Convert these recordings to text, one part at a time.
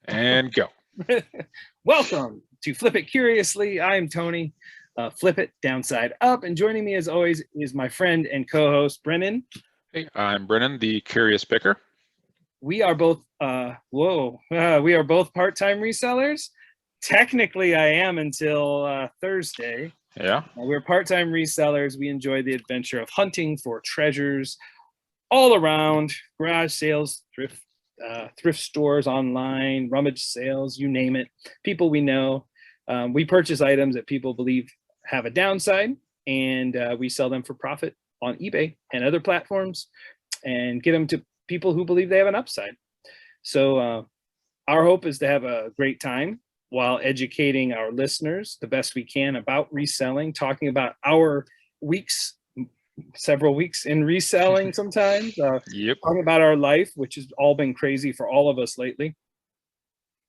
And go. Welcome to Flip It Curiously. I'm Tony, Flip It Downside Up, and joining me as always is my friend and co-host Brennan. Hey, I'm Brennan, the Curious Picker. We are both we are both part-time resellers. Technically, I am until Thursday. Yeah. We're part-time resellers. We enjoy the adventure of hunting for treasures all around, garage sales, thrift stores, online, rummage sales, you name it. People we know. We purchase items that people believe have a downside, and we sell them for profit on eBay and other platforms and get them to people who believe they have an upside. So our hope is to have a great time while educating our listeners the best we can about reselling, talking about our several weeks in reselling sometimes, talking about our life, which has all been crazy for all of us lately,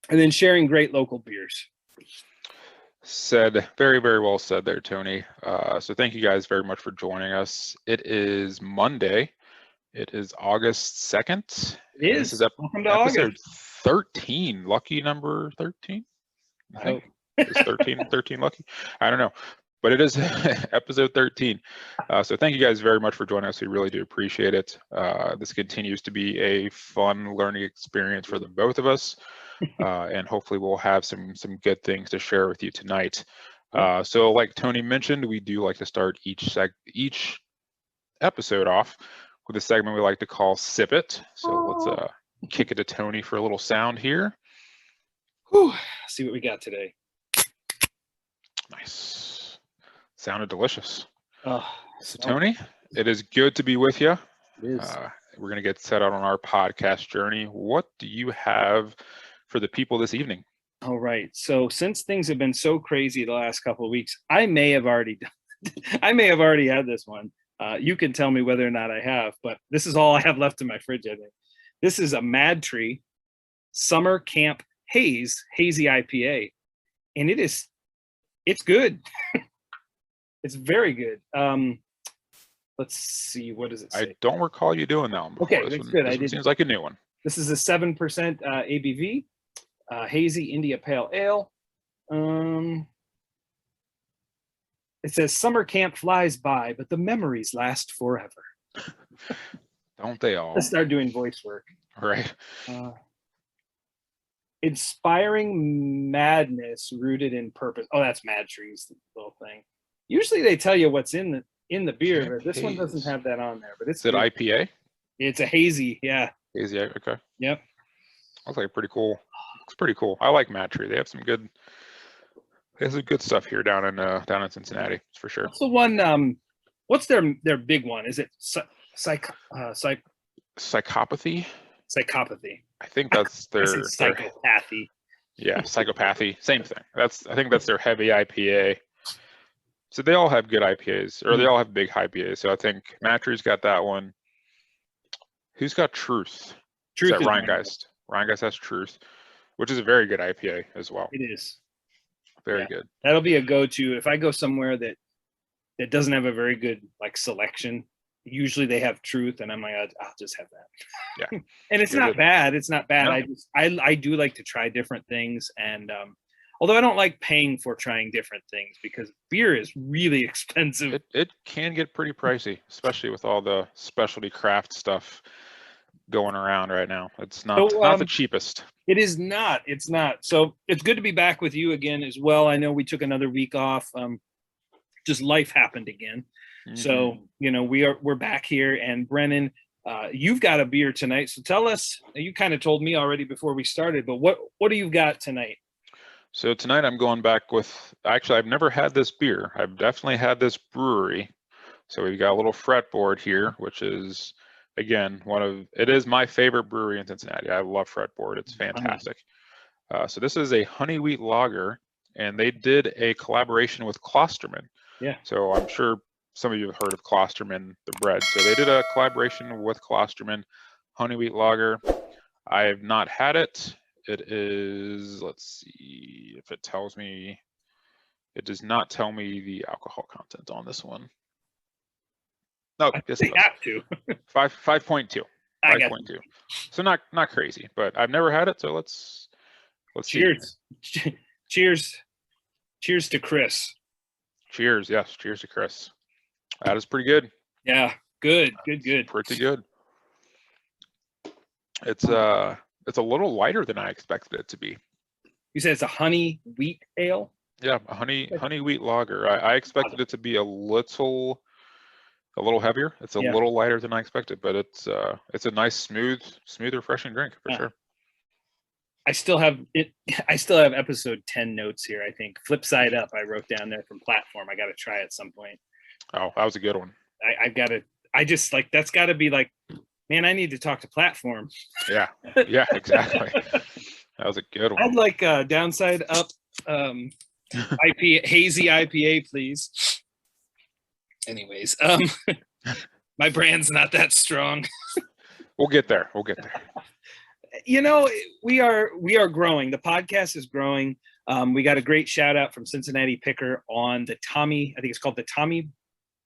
and then sharing great local beers. Said, very, very well said there, Tony. So thank you guys very much for joining us. It is Monday. It is August 2nd. It is. This is episode August. 13. Lucky number 13? I think. Is 13 lucky? I don't know. But it is episode 13. So thank you guys very much for joining us. We really do appreciate it. This continues to be a fun learning experience for the both of us. And hopefully we'll have some good things to share with you tonight. So like Tony mentioned, we do like to start each episode off with a segment we like to call Sip It. So let's kick it to Tony for a little sound here. Whew. See what we got today. Nice. Sounded delicious. So Tony, it is good to be with you. It is. We're going to get set out on our podcast journey. What do you have for the people this evening? All right. So since things have been so crazy the last couple of weeks, I may have already had this one. You can tell me whether or not I have, but this is all I have left in my fridge, I think. This is a Mad Tree Summer Camp Hazy IPA. And it's good. It's very good. Let's see, what does it say? I don't recall you doing that one before. Okay, that's good. This one seems like a new one. This is a 7% ABV, hazy India Pale Ale. It says summer camp flies by, but the memories last forever. Don't they all? Let's start doing voice work. Right. Inspiring madness rooted in purpose. Oh, that's Mad Tree's little thing. Usually they tell you what's in the beer, but this one doesn't have that on there. But it's an IPA? It's a hazy, yeah. Hazy, okay. Yep. Looks like pretty cool. Looks pretty cool. I like Mad Tree. They have some good stuff here down in Cincinnati, for sure. What's the one? What's their big one? Is it psychopathy? Psychopathy. I think that's their psychopathy. Yeah, psychopathy. Same thing. I think that's their heavy IPA. So they all have good IPAs, or they all have big IPAs. So I think Mad Tree's got that one. Who's got Truth? Truth is that Rheingeist. Rheingeist has Truth, which is a very good IPA as well. It is. Very good. That'll be a go-to if I go somewhere that doesn't have a very good selection. Usually they have Truth, and I'm like, I'll just have that. Yeah. And it's not bad. It's not bad. No. I do like to try different things, and although I don't like paying for trying different things because beer is really expensive. It can get pretty pricey, especially with all the specialty craft stuff going around right now. It's not the cheapest. It is not. It's not. So it's good to be back with you again as well. I know we took another week off. Just life happened again. Mm-hmm. So, we're back here, and Brennan, you've got a beer tonight. So tell us, you kind of told me already before we started, but what do you got tonight? So tonight I'm going back with, actually, I've never had this beer. I've definitely had this brewery. So we've got a little fretboard here, which is, again, it is my favorite brewery in Cincinnati. I love fretboard. It's fantastic. So this is a honey wheat lager, and they did a collaboration with Klosterman. Yeah. So I'm sure some of you have heard of Klosterman, the bread. So they did a collaboration with Klosterman, honey wheat lager. I have not had it. It is, let's see if it tells me. It does not tell me the alcohol content on this one. No, yes, they have to. 5.2. 5.2. So not crazy, but I've never had it, so let's Let's Cheers. Cheers. Cheers to Chris. Cheers. Yes. Cheers to Chris. That is pretty good. Yeah. Good. Good. Pretty good. It's a little lighter than I expected it to be. You said it's a honey wheat ale? Yeah, a honey wheat lager. I expected it to be a little heavier. It's a little lighter than I expected, but it's a nice, smooth, refreshing drink for sure. I still have episode 10 notes here, I think. Flip side up, I wrote down there from Platform. I got to try at some point. Oh, that was a good one. That's got to be like, man, I need to talk to Platform. Yeah, exactly. That was a good one. I'd like Downside Up hazy IPA, please. Anyways, my brand's not that strong. We'll get there. You know, we are growing. The podcast is growing. We got a great shout out from Cincinnati Picker on the Tommy, I think it's called the Tommy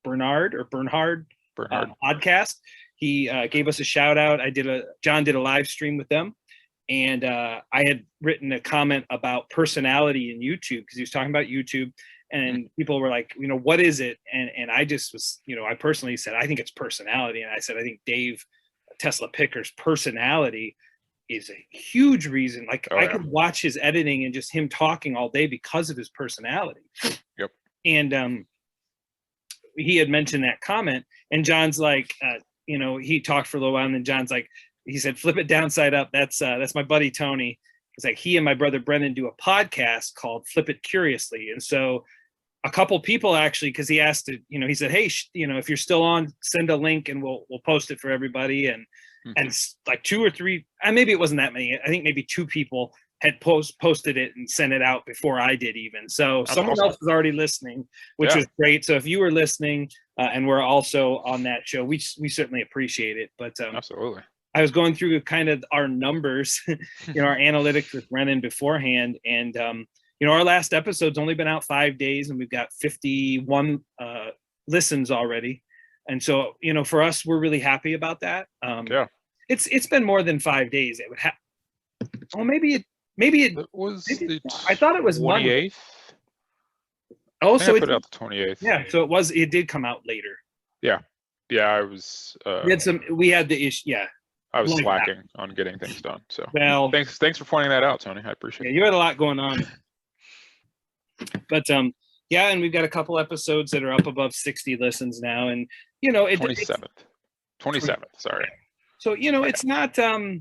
Bernhard podcast. He gave us a shout out. John did a live stream with them, and I had written a comment about personality in YouTube because he was talking about YouTube, and people were like, you know, what is it? And I just was, you know, I personally said I think it's personality, and I said I think Dave Tesla Picker's personality is a huge reason. Like I could watch his editing and just him talking all day because of his personality. Yep. And he had mentioned that comment, and John's like, you know, he talked for a little while, and then John's like, he said, flip it downside up. That's my buddy Tony. It's like he and my brother Brendan do a podcast called Flip It Curiously. And so a couple people actually, because he asked it, you know, he said, hey, you know, if you're still on, send a link and we'll post it for everybody. And like 2 or 3, and maybe it wasn't that many. I think maybe 2 people had posted it and sent it out before I did even. So someone else was already listening, which was great. So if you were listening and we're also on that show, we certainly appreciate it. But absolutely. I was going through kind of our numbers, you know, our analytics with Brennan beforehand. And, you know, our last episode's only been out 5 days and we've got 51 listens already. And so, you know, for us, we're really happy about that. It's been more than 5 days. It would have, well, maybe it was, I thought it was 28th. Oh, so I put it out the 28th. Yeah. So it did come out later. Yeah. I was, we had the issue. Yeah. I was slacking on getting things done. So well, thanks for pointing that out, Tony. I appreciate it. You had a lot going on. But yeah, and we've got a couple episodes that are up above 60 listens now, and you know, 27th. Sorry. So you know, it's not the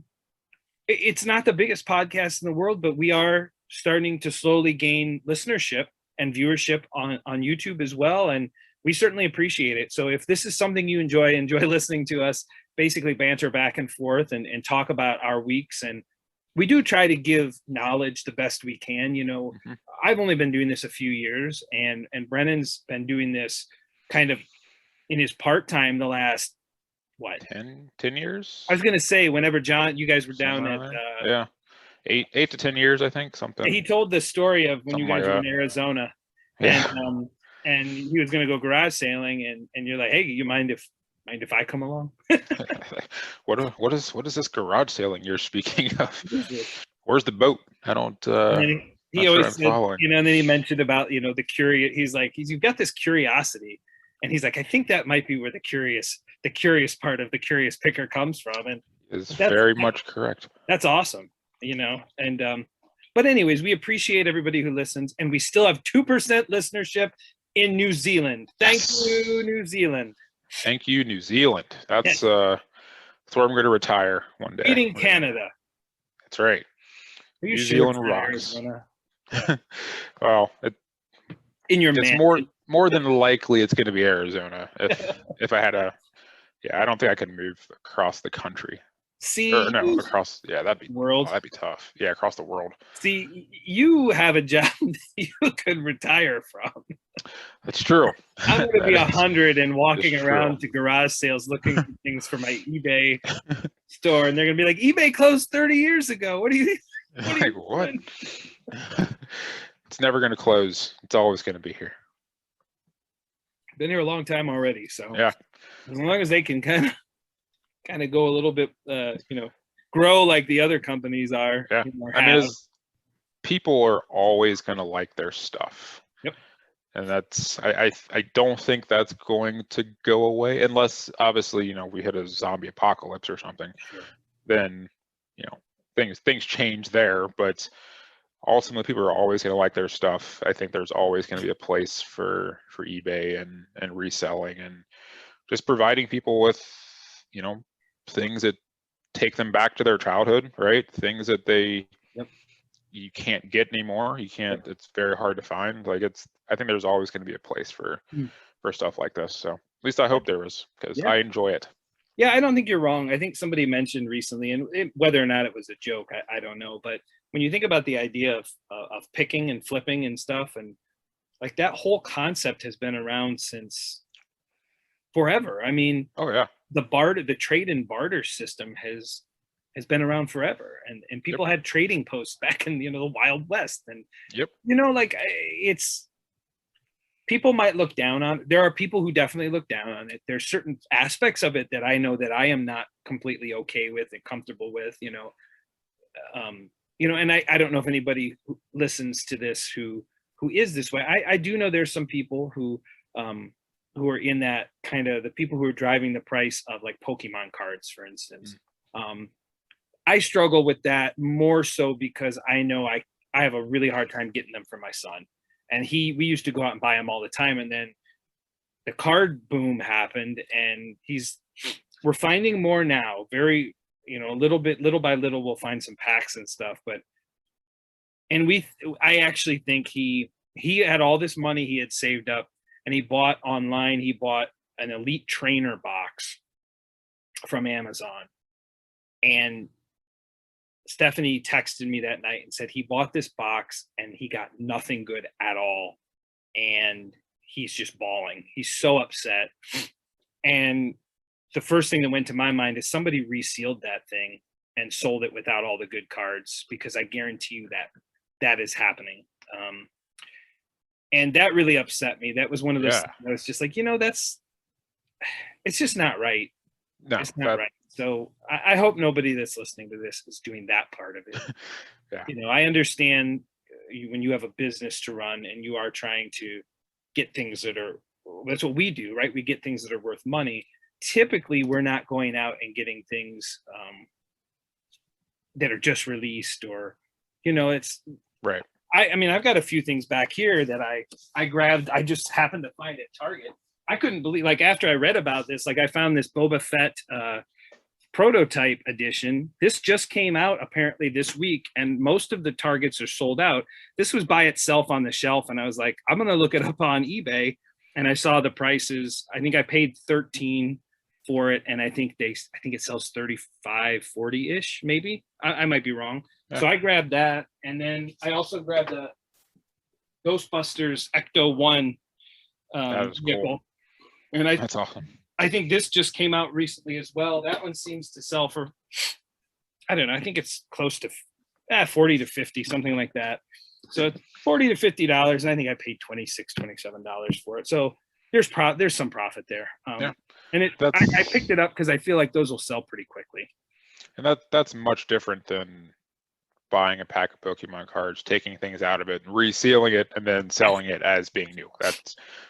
biggest podcast in the world, but we are starting to slowly gain listenership and viewership on YouTube as well, and we certainly appreciate it. So if this is something you enjoy listening to us basically banter back and forth and talk about our weeks, and we do try to give knowledge the best we can. You know, I've only been doing this a few years, and Brennan's been doing this kind of in his part-time the last, what? 10 years? I was going to say, whenever John, you guys were down at... 8 to 10 years, I think, something. He told the story of when you guys were in Arizona, yeah. and he was going to go garage sailing, and you're like, hey, you mind if I come along? What is this garage sailing you're speaking of? Where's the boat? I don't. He always said, you know, and then he mentioned about, you know, the curious. He's like, you've got this curiosity, and he's like, I think that might be where the curious part of the Curious Picker comes from, and is very much correct. That's awesome, you know, and but anyways, we appreciate everybody who listens, and we still have 2% listenership in New Zealand. Thank you, New Zealand. Thank you, New Zealand. That's where I'm going to retire one day. Beating Canada. That's right. New Zealand rocks. Well, it's more than likely it's going to be Arizona. If I had I don't think I could move across the country. Across. Yeah, that'd be world. Oh, that'd be tough. Yeah, across the world. See, you have a job that you could retire from. That's true. I'm going to be 100 and walking around to garage sales looking for things for my eBay store, and they're going to be like, eBay closed 30 years ago. What do you? What? It's never going to close. It's always going to be here. Been here a long time already, so yeah. As long as they can kind of go a little bit, you know, grow like the other companies are. Yeah, you know, I mean, people are always going to like their stuff. Yep. And that's, I don't think that's going to go away unless obviously, we hit a zombie apocalypse or something. Sure. Then, things change there, but ultimately people are always going to like their stuff. I think there's always going to be a place for eBay and reselling and just providing people with, things that take them back to their childhood, right? Things that you can't get anymore. You can't, it's very hard to find. Like I think there's always going to be a place for stuff like this. So at least I hope there is, because I enjoy it. Yeah, I don't think you're wrong. I think somebody mentioned recently, and whether or not it was a joke, I don't know. But when you think about the idea of picking and flipping and stuff, and like that whole concept has been around since forever. I mean, oh yeah, the trade and barter system has been around forever, and people had trading posts back in the Wild West, and like it's, people might look down on, there are people who definitely look down on it. There's certain aspects of it that I know that I am not completely okay with and comfortable with, and I don't know if anybody who listens to this who is this way. I do know there's some people who are in that kind of, the people who are driving the price of like Pokemon cards, for instance. I struggle with that more so because I know I have a really hard time getting them for my son. And we used to go out and buy them all the time. And then the card boom happened, and we're finding more now, very, little by little, we'll find some packs and stuff. I actually think he had all this money he had saved up, and he bought an Elite Trainer box from Amazon. And Stephanie texted me that night and said he bought this box and he got nothing good at all. And he's just bawling. He's so upset. And the first thing that went to my mind is somebody resealed that thing and sold it without all the good cards, because I guarantee you that is happening. And that really upset me. That was one of those, I was just like, it's just not right. No, it's not right. So I hope nobody that's listening to this is doing that part of it. I understand when you have a business to run and you are trying to get things that's what we do, right? We get things that are worth money. Typically, we're not going out and getting things that are just released, or, it's right. I mean, I've got a few things back here that I grabbed. I just happened to find at Target. I couldn't believe, like, after I read about this, like I found this Boba Fett prototype edition. This just came out apparently this week, and most of the Targets are sold out. This was by itself on the shelf, and I was like, I'm going to look it up on eBay. And I saw the prices. I think I paid $13 for it, and I think it sells $35, $40-ish, maybe. I might be wrong. Yeah. So I grabbed that, and then I also grabbed the Ghostbusters Ecto 1 vehicle. Cool. And that's awesome. I think this just came out recently as well. That one seems to sell for, I don't know, I think it's close to 40 to 50, something like that. So it's $40 to $50, and I think I paid $26, $27 for it. So there's some profit there. And I picked it up because I feel like those will sell pretty quickly. And that's much different than buying a pack of Pokemon cards, taking things out of it, resealing it, and then selling it as being new.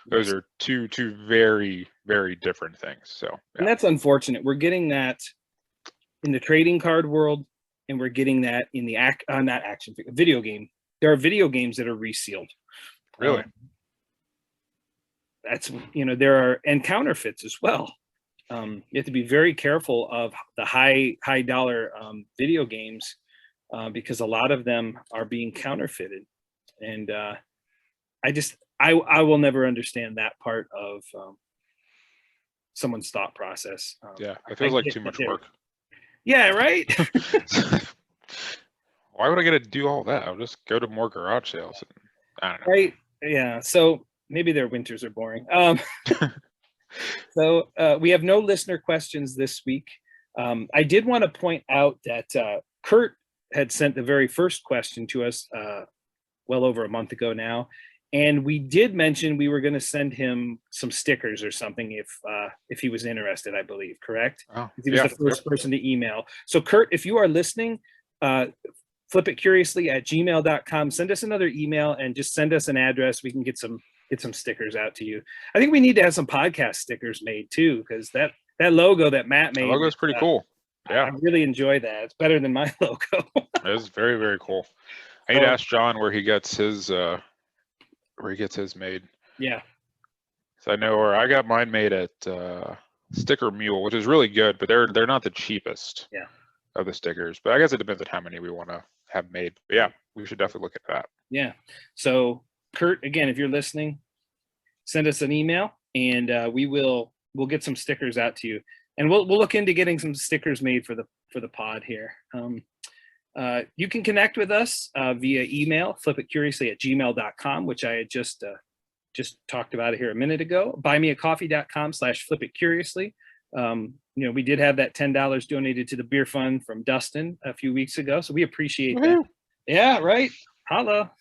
Those are two very, very different things. So, and that's unfortunate. We're getting that in the trading card world, and we're getting that in the not action figure, video game. There are video games that are resealed. Really? That's, there are, and counterfeits as well. You have to be very careful of the high dollar video games. Because a lot of them are being counterfeited, and I will never understand that part of someone's thought process. It feels like too much work. Yeah, right. Why would I get to do all that? I'll just go to more garage sales. I don't know. Right? Yeah. So maybe their winters are boring. So we have no listener questions this week. I did want to point out that Kurt had sent the very first question to us well over a month ago now, and we did mention we were going to send him some stickers or something if he was interested, I believe. Correct? Oh, he was the first person to email. So Kurt, if you are listening, flipitcuriously@gmail.com. Send us another email and just send us an address. We can get some stickers out to you. I think we need to have some podcast stickers made too, because that logo that Matt made, the logo is pretty cool. Yeah, I really enjoy that. It's better than my logo. It is very, very cool. I need to ask John where he gets his made. Yeah. So I know where I got mine made at Sticker Mule, which is really good, but they're not the cheapest. Yeah. Of the stickers, but I guess it depends on how many we want to have made. But yeah, we should definitely look at that. Yeah. So Kurt, again, if you're listening, send us an email and we'll get some stickers out to you, and we'll look into getting some stickers made for the pod here. You can connect with us via email, flipitcuriously@gmail.com, which I had just talked about it here a minute ago. buymeacoffee.com/flipitcuriously. We did have that $10 donated to the beer fund from Dustin a few weeks ago, so we appreciate that. Yeah, right. Holla.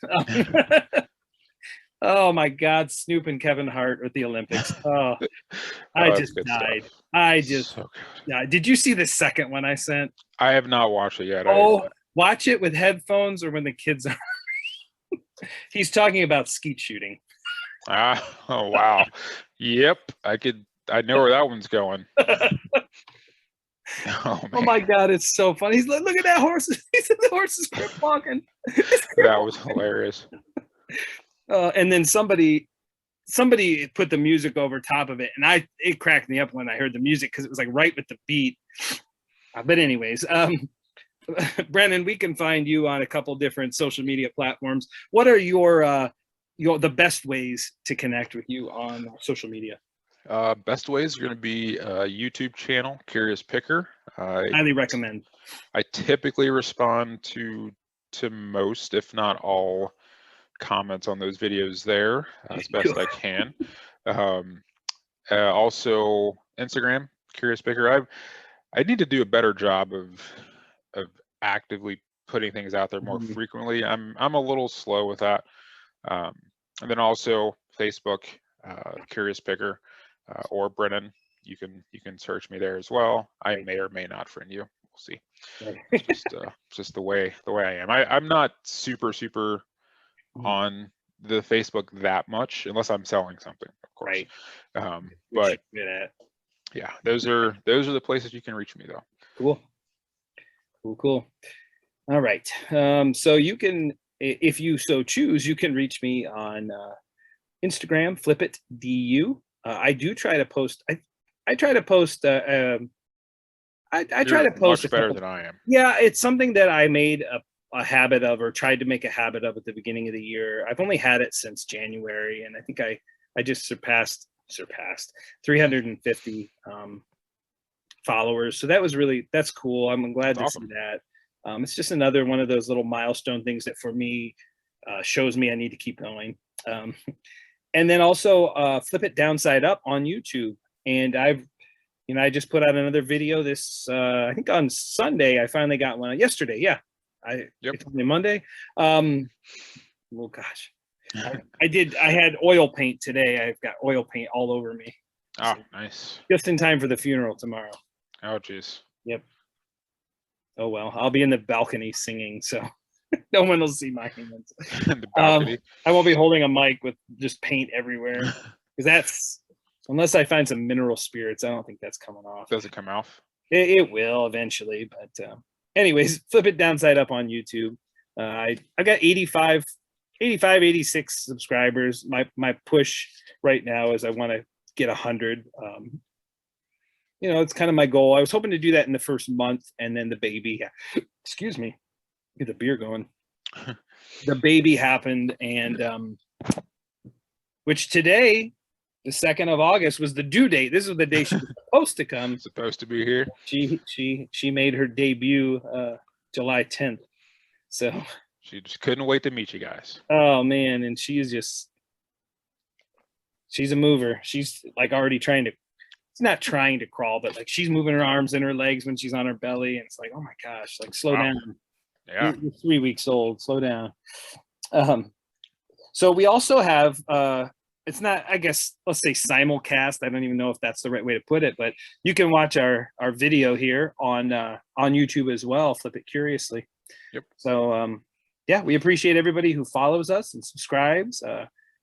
Oh my God, Snoop and Kevin Hart at the Olympics. Oh, I just died. Stuff. I just died. Did you see the second one I sent? I have not watched it yet. Oh, watch it with headphones or when the kids are. He's talking about skeet shooting. Oh wow. Yep, I know where that one's going. Oh my God, it's so funny. He's like, look at that horse. He said the horse is crip walking. That was hilarious. And then somebody put the music over top of it, and it cracked me up when I heard the music because it was like right with the beat. But anyways, Brennan, we can find you on a couple different social media platforms. What are the best ways to connect with you on social media? Best ways are going to be YouTube channel, Curious Picker. Highly recommend. I typically respond to most, if not all, comments on those videos there as best I can. Also, Instagram, Curious Picker. I need to do a better job of actively putting things out there more frequently. I'm a little slow with that. And then also Facebook, Curious Picker. Or Brennan, you can search me there as well. I may or may not friend you. We'll see. It's just the way I am. I'm not super on the Facebook that much unless I'm selling something, of course. Right. But yeah, those are the places you can reach me though. Cool. All right. So you can, if you so choose, you can reach me on Instagram, flipitdu. I do try to post. I try to post. I try to post much better than I am. Yeah, it's something that I made a habit of, or tried to make a habit of at the beginning of the year. I've only had it since January, and I think I just surpassed 350 followers. So that's cool. I'm glad to see that. It's just another one of those little milestone things that for me shows me I need to keep going. And then also Flip It Downside Up on YouTube. And I just put out another video this, I think on Sunday. I finally got one yesterday. Yeah. It's only Monday. Oh gosh. I had oil paint today. I've got oil paint all over me. Oh, nice. Just in time for the funeral tomorrow. Oh, geez. Yep. Oh, well, I'll be in the balcony singing, so no one will see my hands. The balcony. I won't be holding a mic with just paint everywhere, because that's, unless I find some mineral spirits, I don't think that's coming off. Does it come off? It will eventually, but anyways, Flip It Downside Up on YouTube. I got 86 subscribers. My push right now is I want to get 100. It's kind of my goal. I was hoping to do that in the first month, and then the baby, excuse me, get the beer going. The baby happened, and which today, the 2nd of August, was the due date. This was the day she was supposed to come. Supposed to be here. She made her debut July 10th. So she just couldn't wait to meet you guys. Oh man, and she's a mover. She's like already it's not trying to crawl, but like she's moving her arms and her legs when she's on her belly, and it's like, oh my gosh, like slow down. Yeah, you're 3 weeks old. Slow down. So we also have it's not, I guess, let's say simulcast. I don't even know if that's the right way to put it, but you can watch our video here on YouTube as well. Flip It Curiously. Yep. So yeah, we appreciate everybody who follows us and subscribes.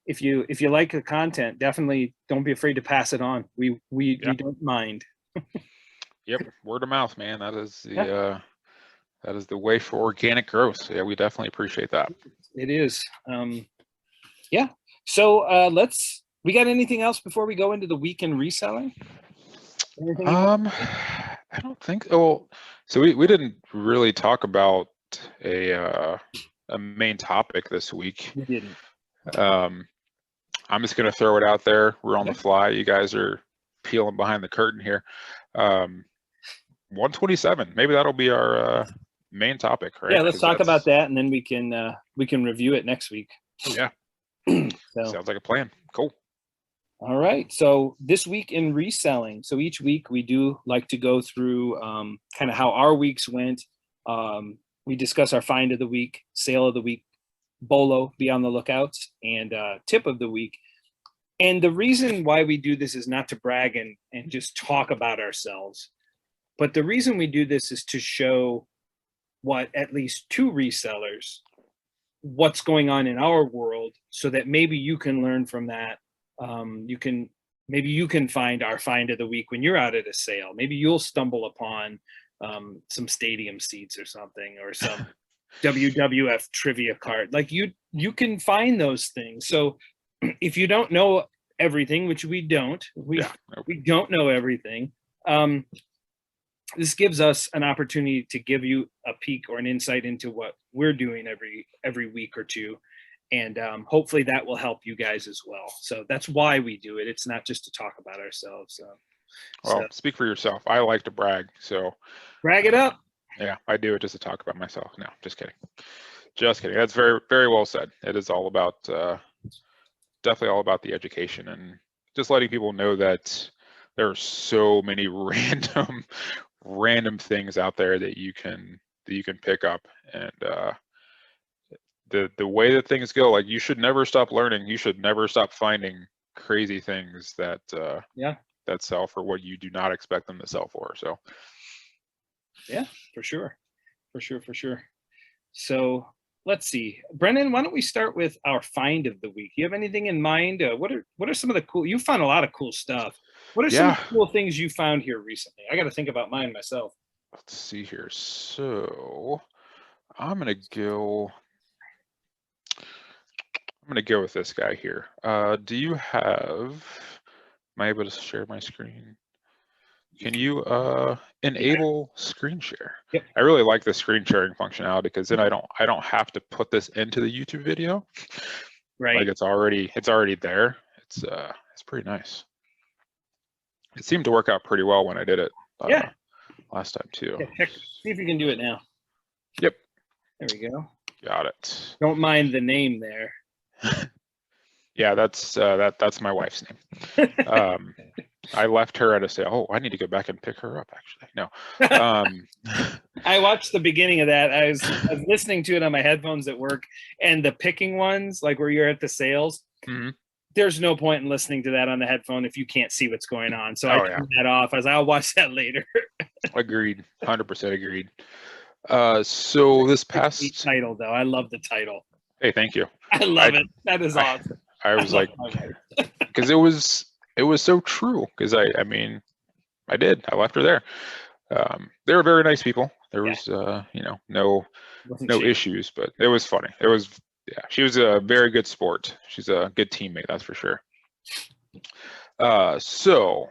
If you like the content, definitely don't be afraid to pass it on. We don't mind. Yep, word of mouth, man. That is the way for organic growth. So, yeah, we definitely appreciate that. It is. Yeah. So we got anything else before we go into the week in reselling? Anything I don't think. Oh, so we didn't really talk about a main topic this week. We didn't. I'm just gonna throw it out there. We're on the fly. You guys are peeling behind the curtain here. 127. Maybe that'll be our main topic, right? Yeah, let's talk about that, and then we can review it next week. Yeah. Sounds like a plan. Cool. All right. So this week in reselling. So each week we do like to go through kind of how our weeks went. We discuss our find of the week, sale of the week, BOLO, be on the lookout, and tip of the week. And the reason why we do this is not to brag and just talk about ourselves, but the reason we do this is to show what at least two resellers, what's going on in our world, so that maybe you can learn from that. Maybe you can find our find of the week when you're out at a sale. Maybe you'll stumble upon some stadium seats or something, or some WWF trivia card. Like you can find those things. So if you don't know everything, which we don't, we don't know everything. This gives us an opportunity to give you a peek or an insight into what we're doing every week or two. And hopefully that will help you guys as well. So that's why we do it. It's not just to talk about ourselves. Well, speak for yourself. I like to brag, so brag it up. Yeah, I do it just to talk about myself. No, just kidding. Just kidding. That's very, very well said. It is all about, definitely all about the education and just letting people know that there are so many random things out there that you can pick up. And the way that things go, like, you should never stop learning. You should never stop finding crazy things that that sell for what you do not expect them to sell for. So yeah, for sure. So let's see, Brennan, why don't we start with our find of the week? You have anything in mind? What are some of the cool, you found a lot of cool stuff. What are some of the cool things you found here recently? I got to think about mine myself. Let's see here. So I'm gonna go with this guy here. Do you have, am I able to share my screen? Can you enable screen share? Yep. I really like the screen sharing functionality, because then I don't have to put this into the YouTube video. Right. Like it's already there. It's pretty nice. It seemed to work out pretty well when I did it last time too. Yeah, see if you can do it now. Yep. There we go. Got it. Don't mind the name there. Yeah, that's my wife's name. I left her at a sale. Oh, I need to go back and pick her up, actually. No. I watched the beginning of that. I was listening to it on my headphones at work, and the picking ones, like where you're at the sales, there's no point in listening to that on the headphone if you can't see what's going on. So I turned that off. I was like, I'll watch that later. Agreed. 100% agreed. So this past title, though, I love the title. Hey, thank you. I love it. That is awesome. I was like, because it was so true. Because I mean, I left her there. They were very nice people. There was no issues, but it was funny. It was, she was a very good sport. She's a good teammate, that's for sure. So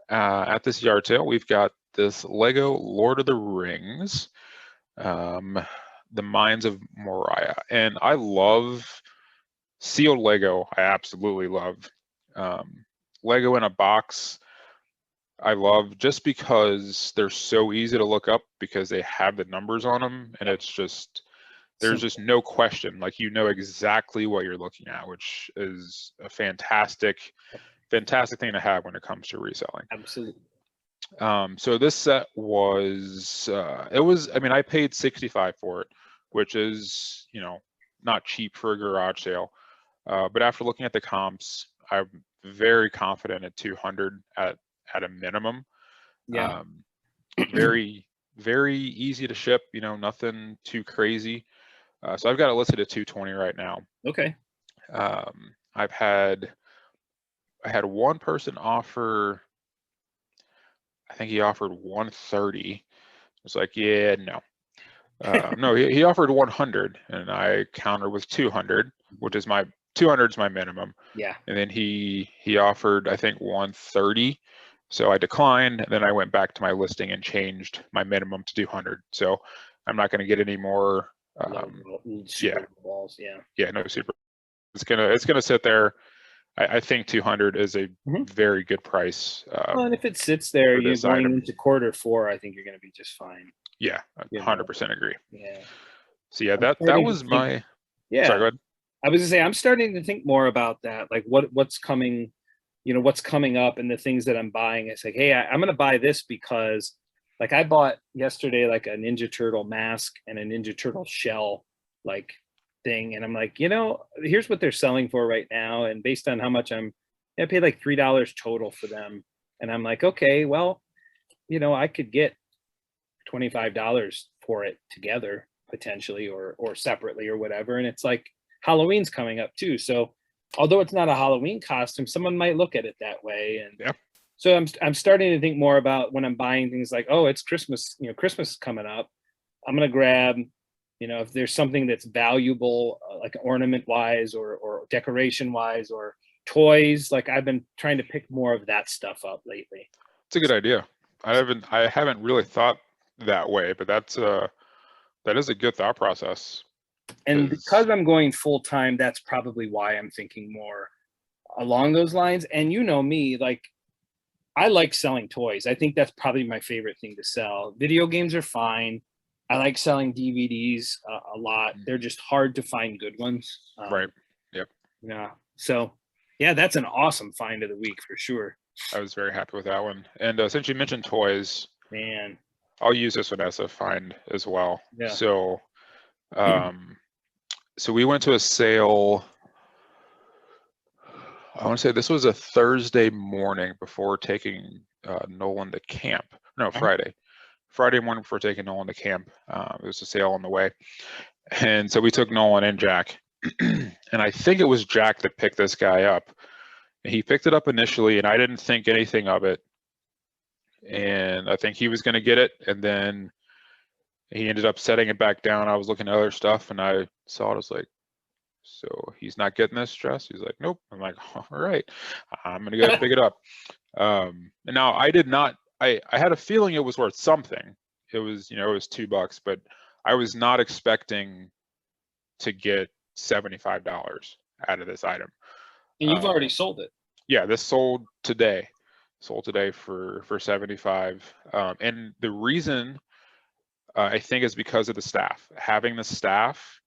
at this yard sale, we've got this Lego Lord of the Rings, the Mines of Moria, and I love sealed Lego. I absolutely love Lego in a box. I love just because they're so easy to look up, because they have the numbers on them, and it's just, there's just no question, like, you know exactly what you're looking at, which is a fantastic thing to have when it comes to reselling. Absolutely. So this set was, I mean, I paid $65 for it, which is, not cheap for a garage sale. But after looking at the comps, I'm very confident at $200 at a minimum. Yeah. Very, very easy to ship, nothing too crazy. So I've got it listed at 220 right now. Okay. I had one person offer, I think he offered 130. It's like, yeah, no. No, he offered 100, and I countered with 200, which is my 200 is my minimum. Yeah. And then he offered, I think, 130. So I declined, and then I went back to my listing and changed my minimum to 200. So I'm not going to get any more. Super balls. Yeah. Yeah, no super. It's gonna sit there. I think 200 is a very good price. Well, and if it sits there, you're going item. into Q4, I think you're going to be just fine. Yeah, 100% agree. Yeah. So yeah, that was my. Yeah. Sorry, go ahead. I was gonna say I'm starting to think more about that, like what's coming, what's coming up, and the things that I'm buying. It's like, hey, I'm gonna buy this because, like, I bought yesterday like a Ninja Turtle mask and a Ninja Turtle shell, like, thing, and I'm like, here's what they're selling for right now, and based on how much I paid like $3 total for them, and I'm like, okay, well, I could get $25 for it together potentially, or separately or whatever, and it's like Halloween's coming up too, so although it's not a Halloween costume, someone might look at it that way, and so I'm starting to think more about when I'm buying things like, oh, it's Christmas, Christmas is coming up, I'm gonna grab, if there's something that's valuable, like ornament wise or decoration wise or toys, like I've been trying to pick more of that stuff up lately. It's a good idea. I haven't really thought that way, but that is a good thought process. And because I'm going full time, that's probably why I'm thinking more along those lines. And me, like, I like selling toys. I think that's probably my favorite thing to sell. Video games are fine. I like selling DVDs a lot. They're just hard to find good ones. Right. Yep. Yeah. So, yeah, that's an awesome find of the week for sure. I was very happy with that one. And since you mentioned toys, man, I'll use this one as a find as well. Yeah. So, so we went to a sale. I want to say this was a Thursday morning before taking Nolan to camp. No, Friday morning before taking Nolan to camp. There was a sale on the way. And so we took Nolan and Jack. And I think it was Jack that picked this guy up. And he picked it up initially, and I didn't think anything of it. And I think he was going to get it. And then he ended up setting it back down. I was looking at other stuff, and I saw it. I was like, so he's not getting this dress? He's like, nope. I'm like, all right, I'm going to go pick it up. And now I did not. I had a feeling it was worth something. It was, it was $2, but I was not expecting to get $75 out of this item. And you've already sold it. Yeah, this sold today. Sold today for 75. And the reason I think is because of the staff. Having the staff,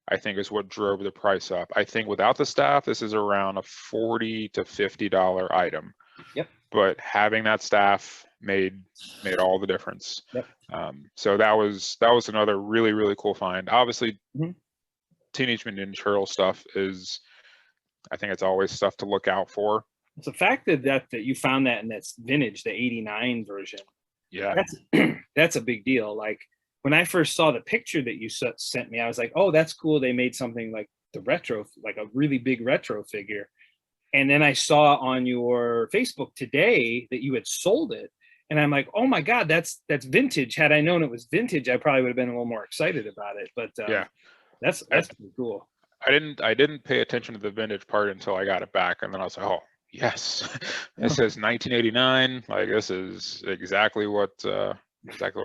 I think, is what drove the price up. I think without the staff, this is around a $40 to $50 item. Yep. But having that staff made all the difference. Yep. So that was another really, really cool find. Obviously, Teenage Mutant Ninja Turtle stuff is, I think it's always stuff to look out for. It's the fact that you found that and that's vintage, the '89 version. Yeah, that's a big deal. Like when I first saw the picture that you sent me, I was like, oh, that's cool. They made something like the retro, like a really big retro figure. And then I saw on your Facebook today that you had sold it. And I'm like, oh my God, that's vintage. Had I known it was vintage, I probably would have been a little more excited about it. But yeah, that's pretty cool. I didn't pay attention to the vintage part until I got it back, and then I was like, oh yes, it says 1989. Like this is exactly what we're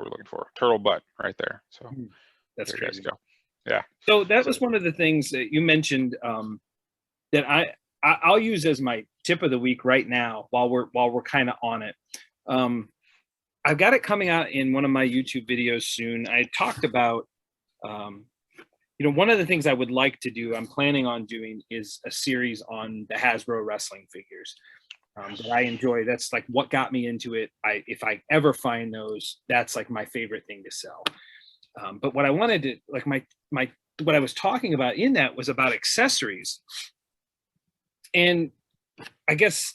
looking for. Turtle butt right there. So that's crazy. Go. Yeah. So that was one of the things that you mentioned that I'll use as my tip of the week right now while we're kind of on it. I've got it coming out in one of my YouTube videos soon. I talked about, one of the things I would like to do, I'm planning on doing, is a series on the Hasbro wrestling figures that I enjoy. That's like what got me into it. If I ever find those, that's like my favorite thing to sell. But what I wanted to, like what I was talking about in that was about accessories. And I guess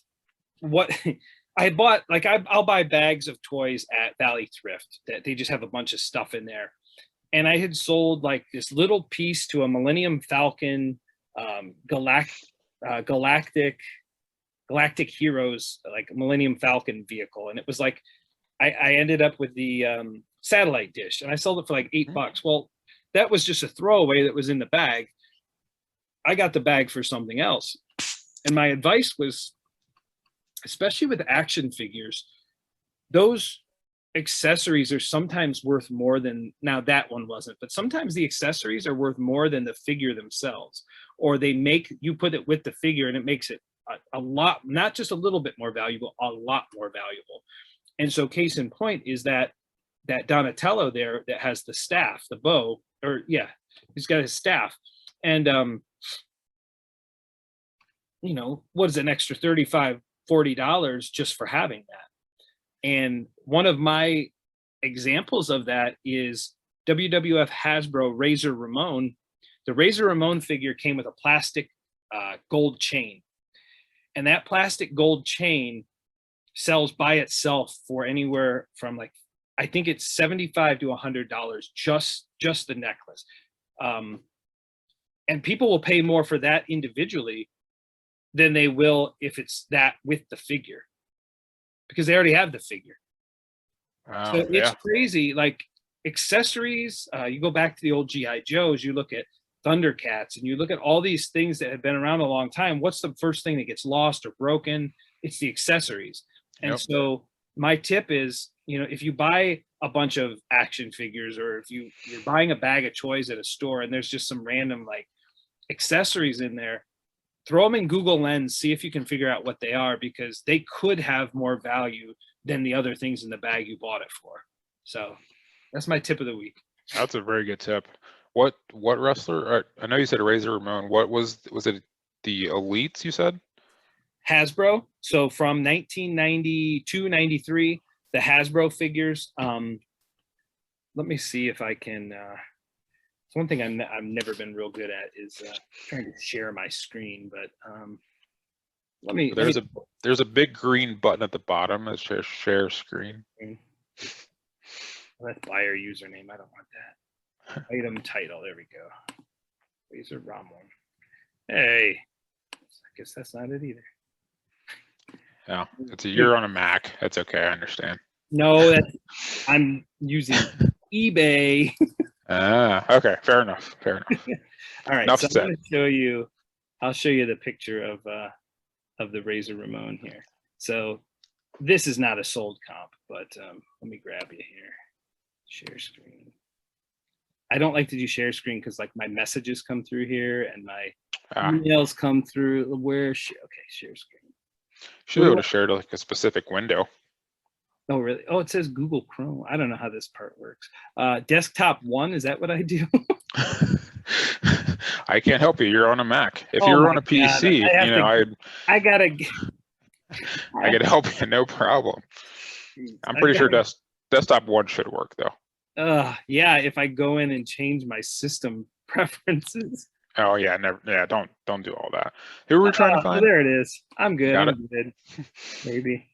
what I bought like I'll buy bags of toys at Valley Thrift that they just have a bunch of stuff in there. And I had sold like this little piece to a Millennium Falcon, galactic Heroes, like Millennium Falcon vehicle, and it was like I ended up with the satellite dish, and I sold it for like $8. Well, that was just a throwaway that was in the bag. I got the bag for something else, and my advice was, especially with action figures, those accessories are sometimes worth more than, now that one wasn't, but sometimes the accessories are worth more than the figure themselves, or they make you put it with the figure and it makes it a lot, not just a little bit more valuable, a lot more valuable. And so case in point is that Donatello there that has the staff, the bow, or yeah, he's got his staff. And you know, what is an extra $35, $40 just for having that? And one of my examples of that is WWF Hasbro Razor Ramon. The Razor Ramon figure came with a plastic gold chain. And that plastic gold chain sells by itself for anywhere from like, I think it's $75 to $100, just the necklace. And people will pay more for that individually than they will if it's that with the figure, because they already have the figure. Wow, So it's crazy. Like accessories, you go back to the old GI Joes, you look at Thundercats, and you look at all these things that have been around a long time. What's the first thing that gets lost or broken? It's the accessories. And so my tip is, you know, if you buy a bunch of action figures, or if you're buying a bag of toys at a store and there's just some random like accessories in there, throw them in Google Lens, see if you can figure out what they are, because they could have more value than the other things in the bag you bought it for. So that's my tip of the week. That's a very good tip. What wrestler? I know you said Razor Ramon. What was it? The Elites, you said? Hasbro. So from 1992, 93, the Hasbro figures. Let me see if I can. One thing I've never been real good at is trying to share my screen, but let me. There's a big green button at the bottom that says share screen. That's buyer username. I don't want that. Item title. There we go. Razor Ramon. Hey, I guess that's not it either. Yeah, you're on a Mac. That's okay. I understand. No, I'm using eBay. Okay, fair enough. All right, enough so said. I'm going to show you. I'll show you the picture of the Razor Ramon here. So this is not a sold comp, but let me grab you here. Share screen. I don't like to do share screen because like my messages come through here and my emails come through. Okay, share screen. Should be able to share to like a specific window. Oh, really? Oh, it says Google Chrome. I don't know how this part works. Desktop 1, is that what I do? I can't help you. You're on a Mac. If you're on a PC, I gotta help you. No problem. I'm pretty sure Desktop 1 should work though. Yeah, if I go in and change my system preferences. Oh yeah, never. Yeah, don't do all that. Who were we trying to find? There it is. I'm good. I'm good. Maybe.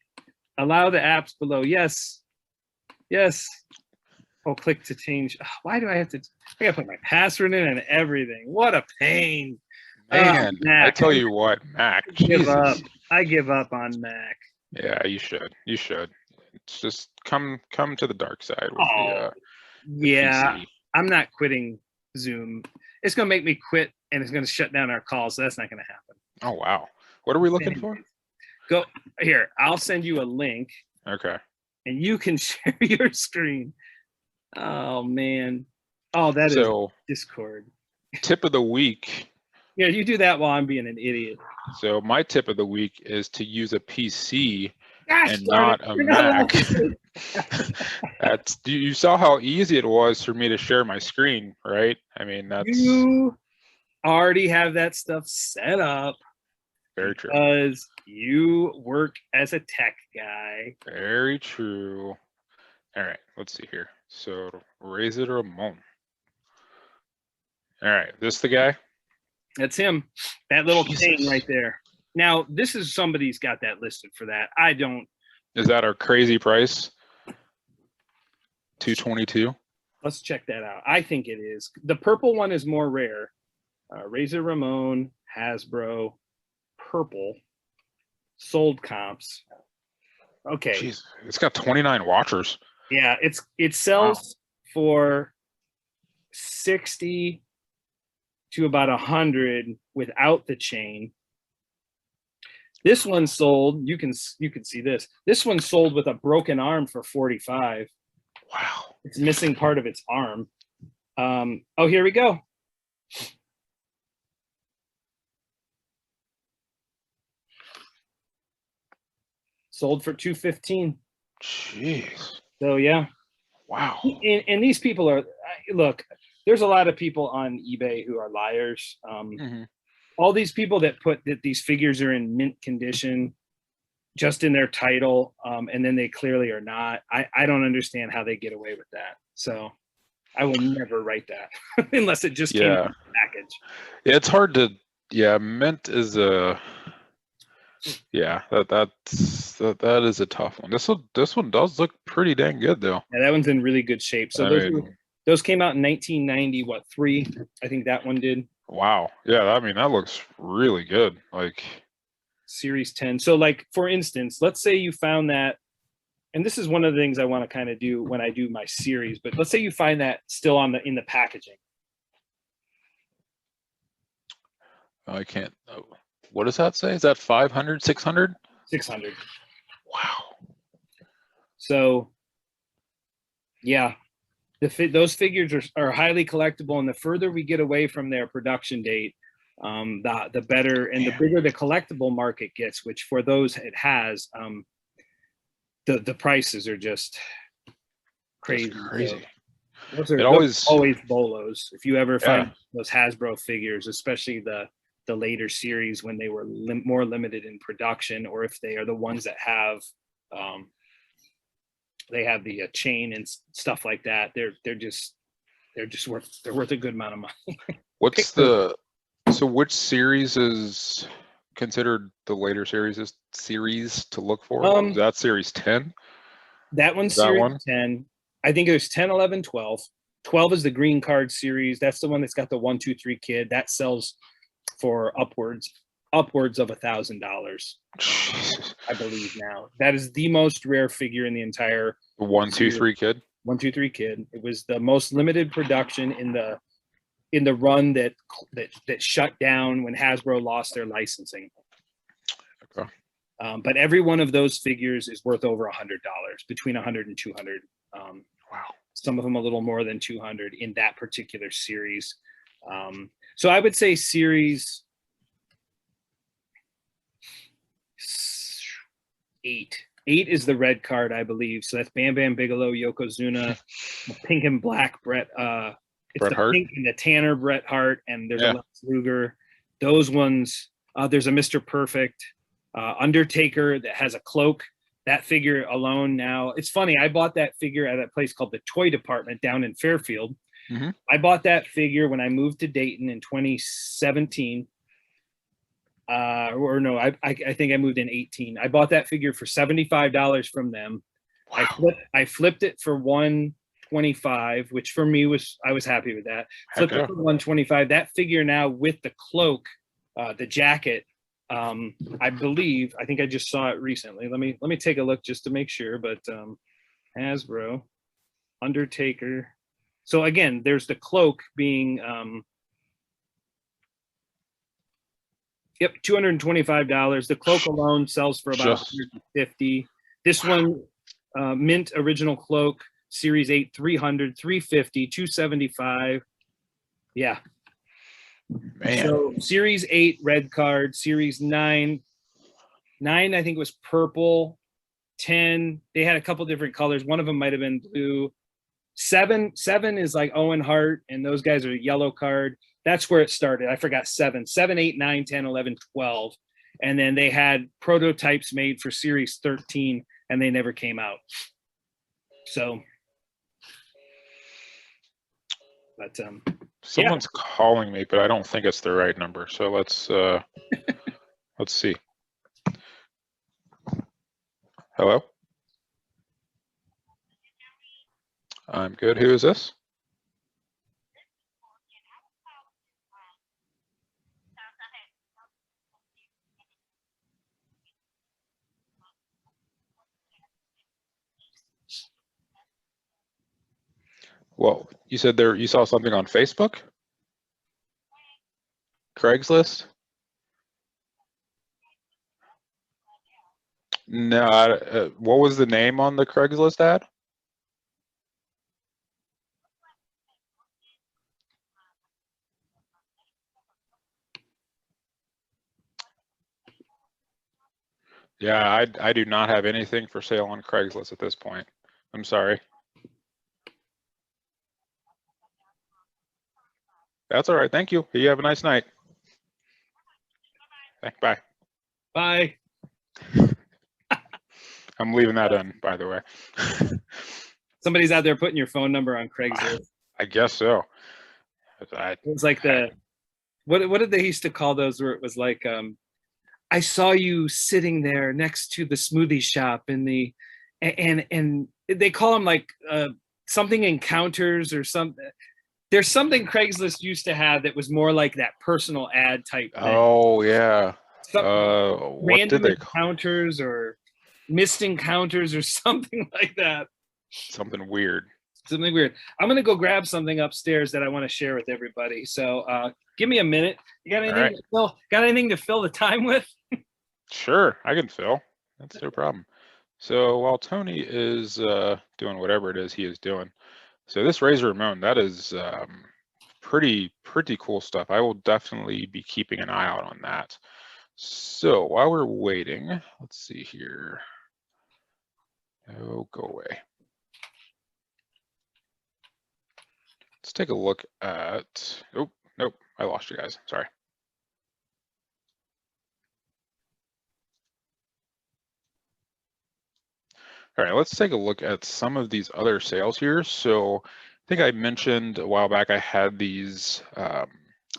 Allow the apps below. Yes. I'll click to change. Why do I have to? I gotta put my password in and everything. What a pain. Man, I tell you what, Mac. I give up on Mac. Yeah, you should. It's just come to the dark side with the PC. I'm not quitting Zoom. It's gonna make me quit, and it's gonna shut down our calls. So that's not gonna happen. Oh wow. What are we looking for? Go here. I'll send you a link. Okay. And you can share your screen. Oh man. Oh, that is Discord. Tip of the week. Yeah, you do that while I'm being an idiot. So my tip of the week is to use a PC and not a Mac. You saw how easy it was for me to share my screen, right? I mean, you already have that stuff set up. Very true. Because you work as a tech guy. Very true. All right, let's see here. So Razor Ramon. All right, this the guy? That's him. That little chain right there. Now, this is somebody's got that listed for that. I don't. Is that our crazy price? 222. Let's check that out. I think it is. The purple one is more rare. Razor Ramon, Hasbro, purple, sold comps. Okay. Jeez, it's got 29 watchers. Yeah, it sells for 60 to about 100 without the chain. This one sold, you can see this. This one sold with a broken arm for 45. Wow. It's missing part of its arm. Oh, here we go. Sold for 215. Jeez. So yeah. Wow. And these people are, look, there's a lot of people on eBay who are liars. All these people that put that these figures are in mint condition just in their title, and then they clearly are not. I don't understand how they get away with that. So I will never write that unless it just came in a package. Yeah, it's hard to, mint is a, that is a tough one. This one does look pretty dang good though. Yeah, that one's in really good shape. So those came out in 1990, what, 3? I think that one did. Wow. Yeah, I mean, that looks really good. Like Series 10. So like, for instance, let's say you found that, and this is one of the things I want to kind of do when I do my series, but let's say you find that still in the packaging. I can't, what does that say? Is that 500, 600? 600. Wow. So yeah, those figures are highly collectible, and the further we get away from their production date, the better, and the bigger the collectible market gets, which for those it has, the prices are just crazy. Crazy. So those are always bolos. If you ever find those Hasbro figures, especially the later series when they were more limited in production, or if they are the ones that have they have the chain and stuff like that, they're just worth a good amount of money. What's so which series is considered the later series to look for? Is that series 10? That one's series 10. I think there's 10, 11, 12. 12 is the green card series. That's the one that's got the 1, 2, 3 kid. That sells for upwards of $1,000. I believe now. That is the most rare figure in the entire 1, 2, 3 kid. 1, 2, 3 kid. It was the most limited production in the run that shut down when Hasbro lost their licensing. Okay. But every one of those figures is worth over $100, between 100 and 200. Wow. Some of them a little more than 200 in that particular series. So I would say series 8. 8 is the red card, I believe. So that's Bam Bam Bigelow, Yokozuna, pink and black Bret. It's Bret the Hart? pink and the tanner Bret Hart, and there's a Lex Luger. Those ones. There's a Mr. Perfect, Undertaker that has a cloak. That figure alone now, it's funny. I bought that figure at a place called the Toy Department down in Fairfield. I bought that figure when I moved to Dayton in 2017. Or no, I think I moved in 18. I bought that figure for $75 from them. Wow. I flipped it for $125, which for me I was happy with that. Flipped it for $125. That figure now with the cloak, the jacket, I think I just saw it recently. Let me take a look just to make sure. But Hasbro, Undertaker. So again, there's the cloak being $225. The cloak alone sells for about $150. This one, mint original cloak, series 8, $300, $350, $275. Yeah. Man. So series 8 red card, series 9 I think was purple. 10, they had a couple different colors. One of them might have been blue. 7 is like Owen Hart, and those guys are yellow card. That's where it started. I forgot 7, 8, 9, 10, 11, 12. And then they had prototypes made for series 13, and they never came out. So, but someone's calling me, but I don't think it's the right number. So let's see. Hello? I'm good. Who is this? Well, you said you saw something on Facebook? Craigslist? No, what was the name on the Craigslist ad? Yeah, I do not have anything for sale on Craigslist at this point. I'm sorry. That's all right. Thank you. You have a nice night. Bye. Bye. I'm leaving that in, by the way. Somebody's out there putting your phone number on Craigslist. I guess so. It was like what did they used to call those where it was like, I saw you sitting there next to the smoothie shop and they call them like something encounters or something. There's something Craigslist used to have that was more like that personal ad type thing. Oh yeah. What did they encounters or missed encounters or something like that? Something weird. Something weird. I'm gonna go grab something upstairs that I want to share with everybody. So give me a minute. You got anything to fill? Got anything to fill the time with? Sure, I can fill. That's no problem. So while Tony is doing whatever it is he is doing, so this Razor Ramon, that is pretty cool stuff. I will definitely be keeping an eye out on that. So while we're waiting, let's see here. Oh, go away. Let's take a look at, oh, nope, I lost you guys, sorry. All right, let's take a look at some of these other sales here. So I think I mentioned a while back I had these the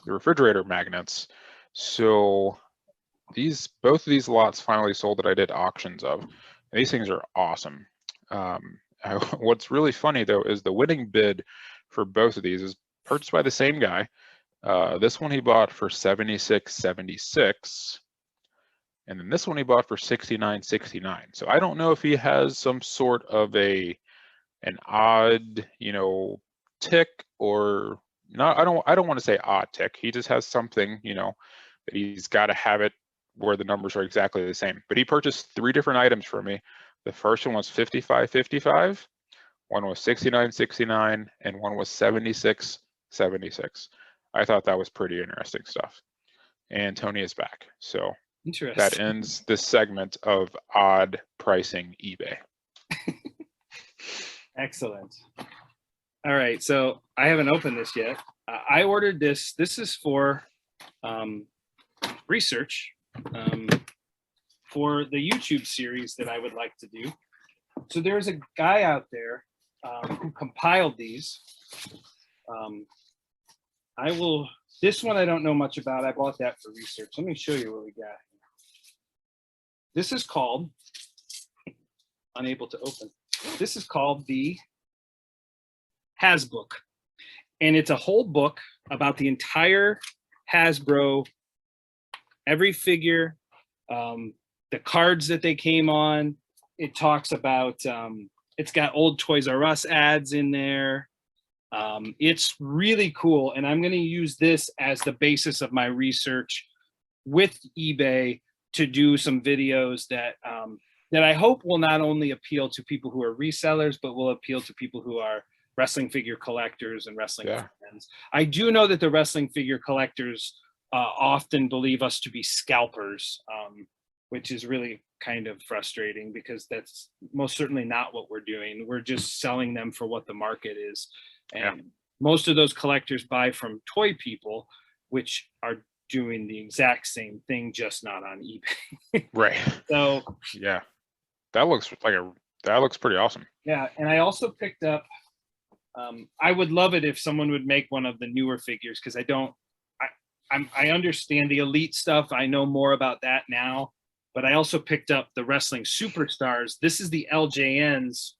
refrigerator magnets. So both of these lots finally sold that I did auctions of. And these things are awesome. What's really funny though is the winning bid for both of these is purchased by the same guy. This one he bought for $76.76. And then this one he bought for $69.69. So I don't know if he has some sort of an odd, tick or not. I don't want to say odd tick. He just has something, that he's got to have it where the numbers are exactly the same. But he purchased 3 different items for me. The first one was $55.55, one was $69.69, and one was $76.76. I thought that was pretty interesting stuff. And Tony is back. So that ends this segment of odd pricing eBay. Excellent. All right, so I haven't opened this yet. I ordered this. This is for research for the YouTube series that I would like to do. So there's a guy out there who compiled these. This one I don't know much about. I bought that for research. Let me show you what we got. This is called, unable to open. This is called the Hasbook. And it's a whole book about the entire Hasbro, every figure, the cards that they came on. It talks about, it's got old Toys R Us ads in there. It's really cool. And I'm going to use this as the basis of my research with eBay to do some videos that that I hope will not only appeal to people who are resellers, but will appeal to people who are wrestling figure collectors and wrestling fans. I do know that the wrestling figure collectors often believe us to be scalpers, which is really kind of frustrating because that's most certainly not what we're doing. We're just selling them for what the market is. And most of those collectors buy from toy people, which are doing the exact same thing, just not on eBay. Right. So yeah, that looks pretty awesome. Yeah, and I also picked up. I would love it if someone would make one of the newer figures because I understand the Elite stuff. I know more about that now, but I also picked up the Wrestling Superstars. This is the LJNs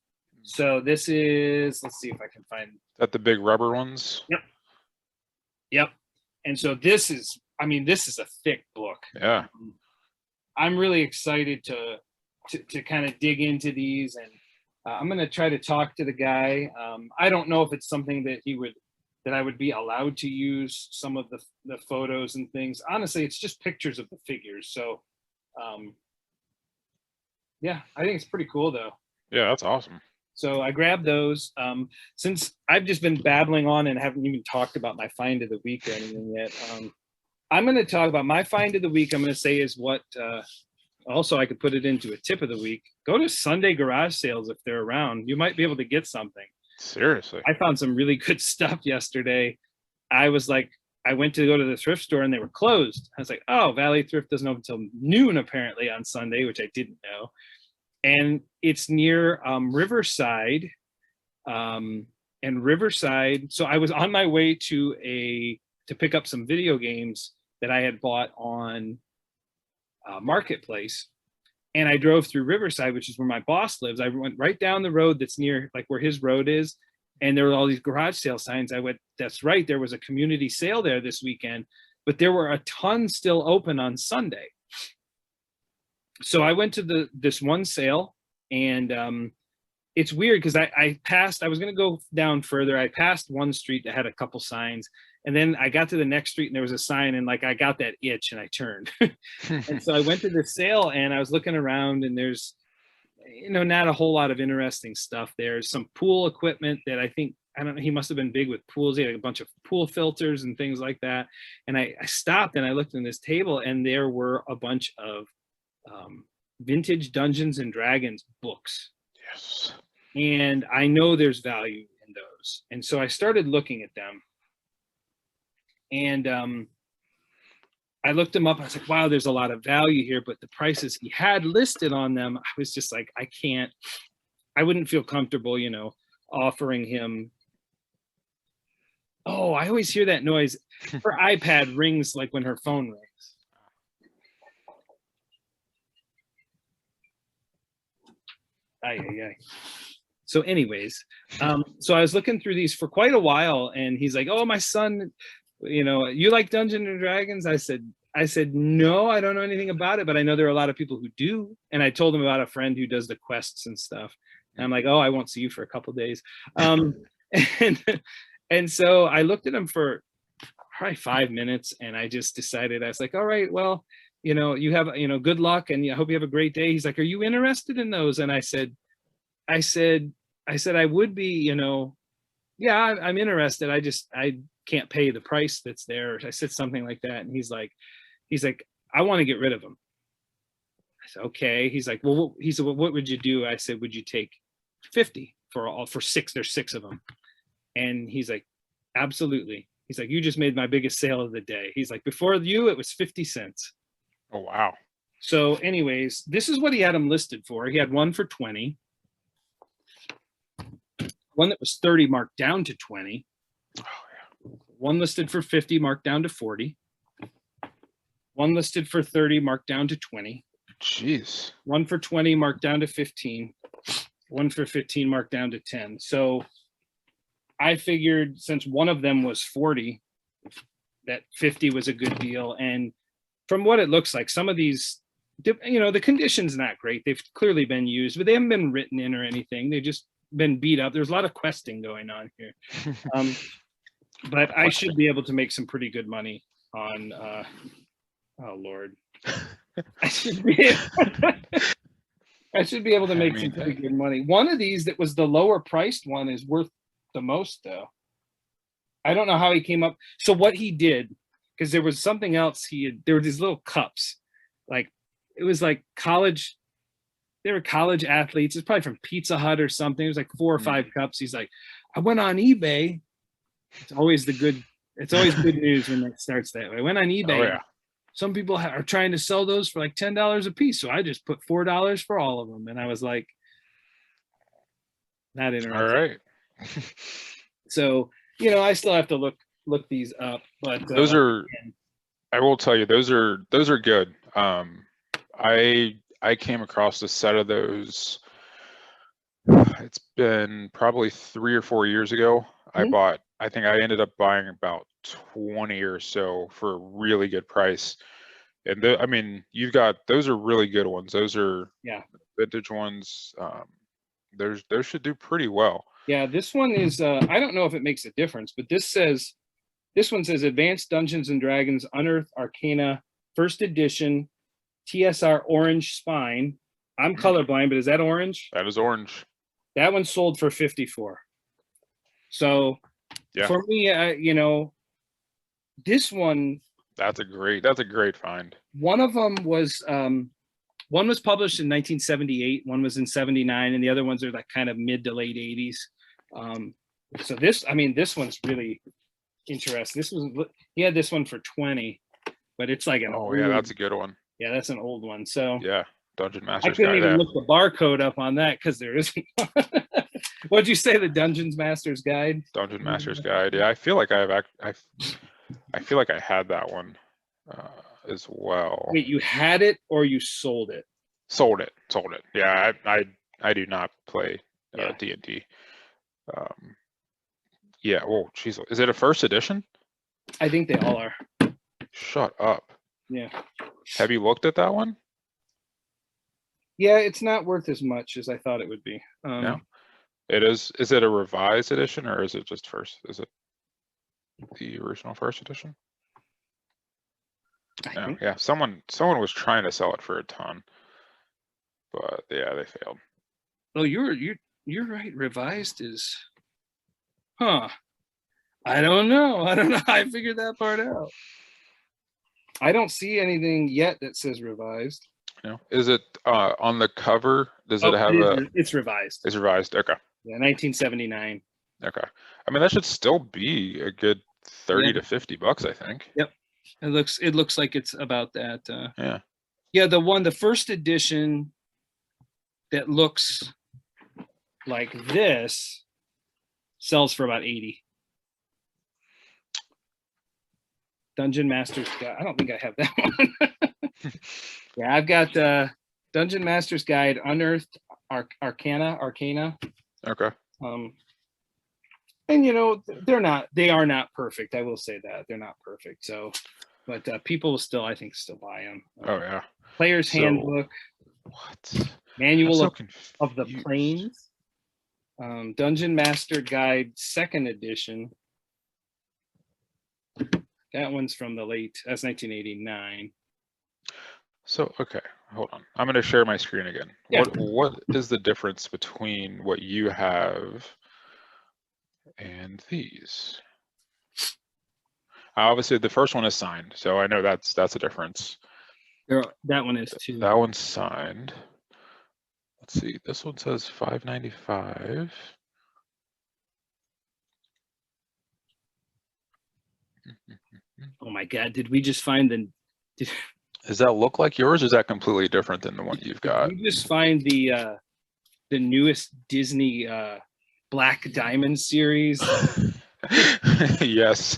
So this is, let's see if I can find. Is that the big rubber ones? Yep. Yep. And so this is, I mean, this is a thick book. Yeah. I'm really excited to kind of dig into these, and I'm going to try to talk to the guy. I don't know if it's something that I would be allowed to use some of the photos and things. Honestly, it's just pictures of the figures. So, yeah, I think it's pretty cool though. Yeah, that's awesome. So I grabbed those. Since I've just been babbling on and haven't even talked about my find of the week or anything yet, I'm going to talk about my find of the week. I'm going to say is what, also I could put it into a tip of the week. Go to Sunday garage sales if they're around. You might be able to get something. Seriously. I found some really good stuff yesterday. I was like, I went to go to the thrift store and they were closed. I was like, oh, Valley Thrift doesn't open until noon apparently on Sunday, which I didn't know. And it's near Riverside. And Riverside. So I was on my way to pick up some video games that I had bought on Marketplace. And I drove through Riverside, which is where my boss lives. I went right down the road that's near like where his road is. And there were all these garage sale signs. I went, that's right. There was a community sale there this weekend, but there were a ton still open on Sunday. So I went to this one sale, and it's weird because I was going to go down further. I passed one street that had a couple signs, and then I got to the next street and there was a sign, and like I got that itch and I turned. And so I went to this sale and I was looking around, and there's, not a whole lot of interesting stuff. There's some pool equipment that I don't know, he must have been big with pools. He had a bunch of pool filters and things like that. And I stopped and I looked in this table, and there were a bunch of vintage Dungeons and Dragons books. Yes. And I know there's value in those. And so I started looking at them, and I looked them up. I was like, wow, there's a lot of value here, but the prices he had listed on them, I was just like, I wouldn't feel comfortable, offering him. Oh, I always hear that noise. Her iPad rings like when her phone rings. So anyways, so I was looking through these for quite a while, and he's like, oh, my son, you like Dungeons and Dragons? I said, no, I don't know anything about it, but I know there are a lot of people who do. And I told him about a friend who does the quests and stuff. And I'm like, oh, I won't see you for a couple of days. And so I looked at him for probably 5 minutes, and I just decided, I was like, all right, well, you have, good luck, and I hope you have a great day. He's like, are you interested in those? And I said, I would be, yeah, I'm interested. I can't pay the price that's there. I said something like that. And he's like, I want to get rid of them. I said, okay. He's like, well, what would you do? I said, would you take 50 for 6? There's 6 of them. And he's like, absolutely. He's like, you just made my biggest sale of the day. He's like, before you, it was 50 cents. Oh, wow. So anyways, this is what he had them listed for. He had one for 20, one that was 30 marked down to 20. Oh, yeah. One listed for 50 marked down to 40. One listed for 30 marked down to 20. Jeez. One for 20 marked down to 15. One for 15 marked down to 10. So I figured since one of them was 40, that 50 was a good deal. And from what it looks like, some of these, the condition's not great. They've clearly been used, but they haven't been written in or anything. They've just been beat up. There's a lot of questing going on here. But I should be able to make some pretty good money on, oh Lord. I should be able to make some pretty good money. One of these that was the lower priced one is worth the most though. I don't know how he came up. So what he did, because there was something else there were these little cups, like it was like college, they were college athletes. It's probably from Pizza Hut or something. It was like 4 or 5 cups. He's like, I went on eBay. It's always good news when it starts that way. I went on eBay. Oh, yeah. Some people are trying to sell those for like $10 a piece. So I just put $4 for all of them. And I was like, not interested. All right. So, I still have to look these up, but those are, I will tell you, those are good. I came across a set of those. It's been probably 3 or 4 years ago. I think I ended up buying about 20 or so for a really good price. And I mean, those are really good ones. Those are vintage ones. Those should do pretty well. Yeah, this one is, I don't know if it makes a difference, but this one says Advanced Dungeons and Dragons Unearthed Arcana First Edition TSR Orange Spine. I'm colorblind, but is that orange? That is orange. That one sold for 54. So for me, this one. That's a great find. One of them was one was published in 1978, one was in 79, and the other ones are like kind of mid to late 80s. So this one's really interesting. He had this one for 20, but it's like an old, that's a good one. Yeah, that's an old one. So yeah, Dungeon Master's I couldn't even look the barcode up on that because there isn't. What'd you say? The Dungeon Master's Guide? Dungeon Master's Guide. Yeah, I feel like I feel like I had that one as well. Wait, you had it or you sold it? Sold it. Yeah, I do not play D&D. Yeah. Oh, jeez. Is it a first edition? I think they all are. Shut up. Yeah. Have you looked at that one? Yeah, it's not worth as much as I thought it would be. No. It is. Is it a revised edition or is it just first? Is it the original first edition? No. Yeah. Someone was trying to sell it for a ton, but yeah, they failed. Oh, you're right. Revised is, I don't know. I figured that part out. I don't see anything yet that says revised. No. Is it on the cover? Does it have It's revised. It's revised. Okay. Yeah, 1979. Okay. I mean, that should still be a good 30 to $50, I think. Yep. It looks like it's about that. Yeah. Yeah, the first edition that looks like this sells for about 80. Dungeon Master's Guide. I don't think I have that one. Yeah, I've got Dungeon Master's Guide Unearthed Arcana. Okay. And they are not perfect. I will say that they're not perfect. So, but people will still buy them. Oh yeah. Player's Handbook. What? Manual of the Planes. Dungeon Master Guide Second Edition. That one's from that's 1989. So, okay, hold on. I'm going to share my screen again. Yeah. What is the difference between what you have and these? Obviously, the first one is signed, so I know that's a difference. That one is too. That one's signed. Let's see. This one says $5.95. Oh my God! Did we just find Does that look like yours, or is that completely different than the one you've got? You just find the newest Disney Black Diamond series. Yes,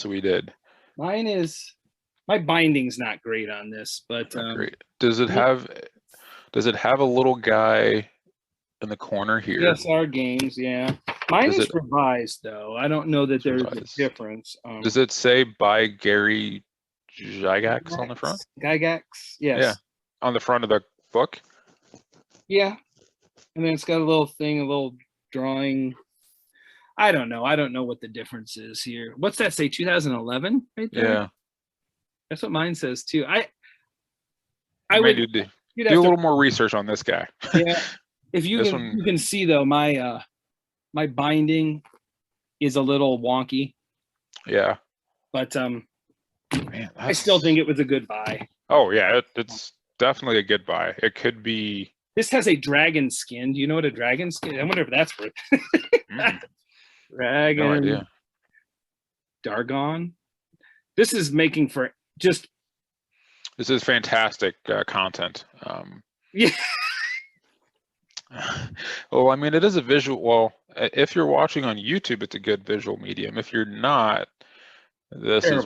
we did. My binding's not great on this, but great. Does it have a little guy in the corner here? CSR Games, yeah. Mine is revised though. I don't know that there's a difference. Does it say by Gary Gygax on the front? Gygax, yes. Yeah, on the front of the book. Yeah, and then it's got a little drawing. I don't know what the difference is here. What's that say? 2011, right there. Yeah, that's what mine says too. I would do a little more research on this guy. Yeah, if you can see though, my binding is a little wonky. Yeah, but man, I still think it was a good buy. Oh yeah, it's definitely a good buy. It could be. This has a dragon skin. Do you know what a dragon skin? I wonder if that's worth. Dragon. No idea. Dargon. This is making for just. This is fantastic content. Yeah. Well, I mean, it is a visual. Well, if you're watching on YouTube, it's a good visual medium. If you're not, this is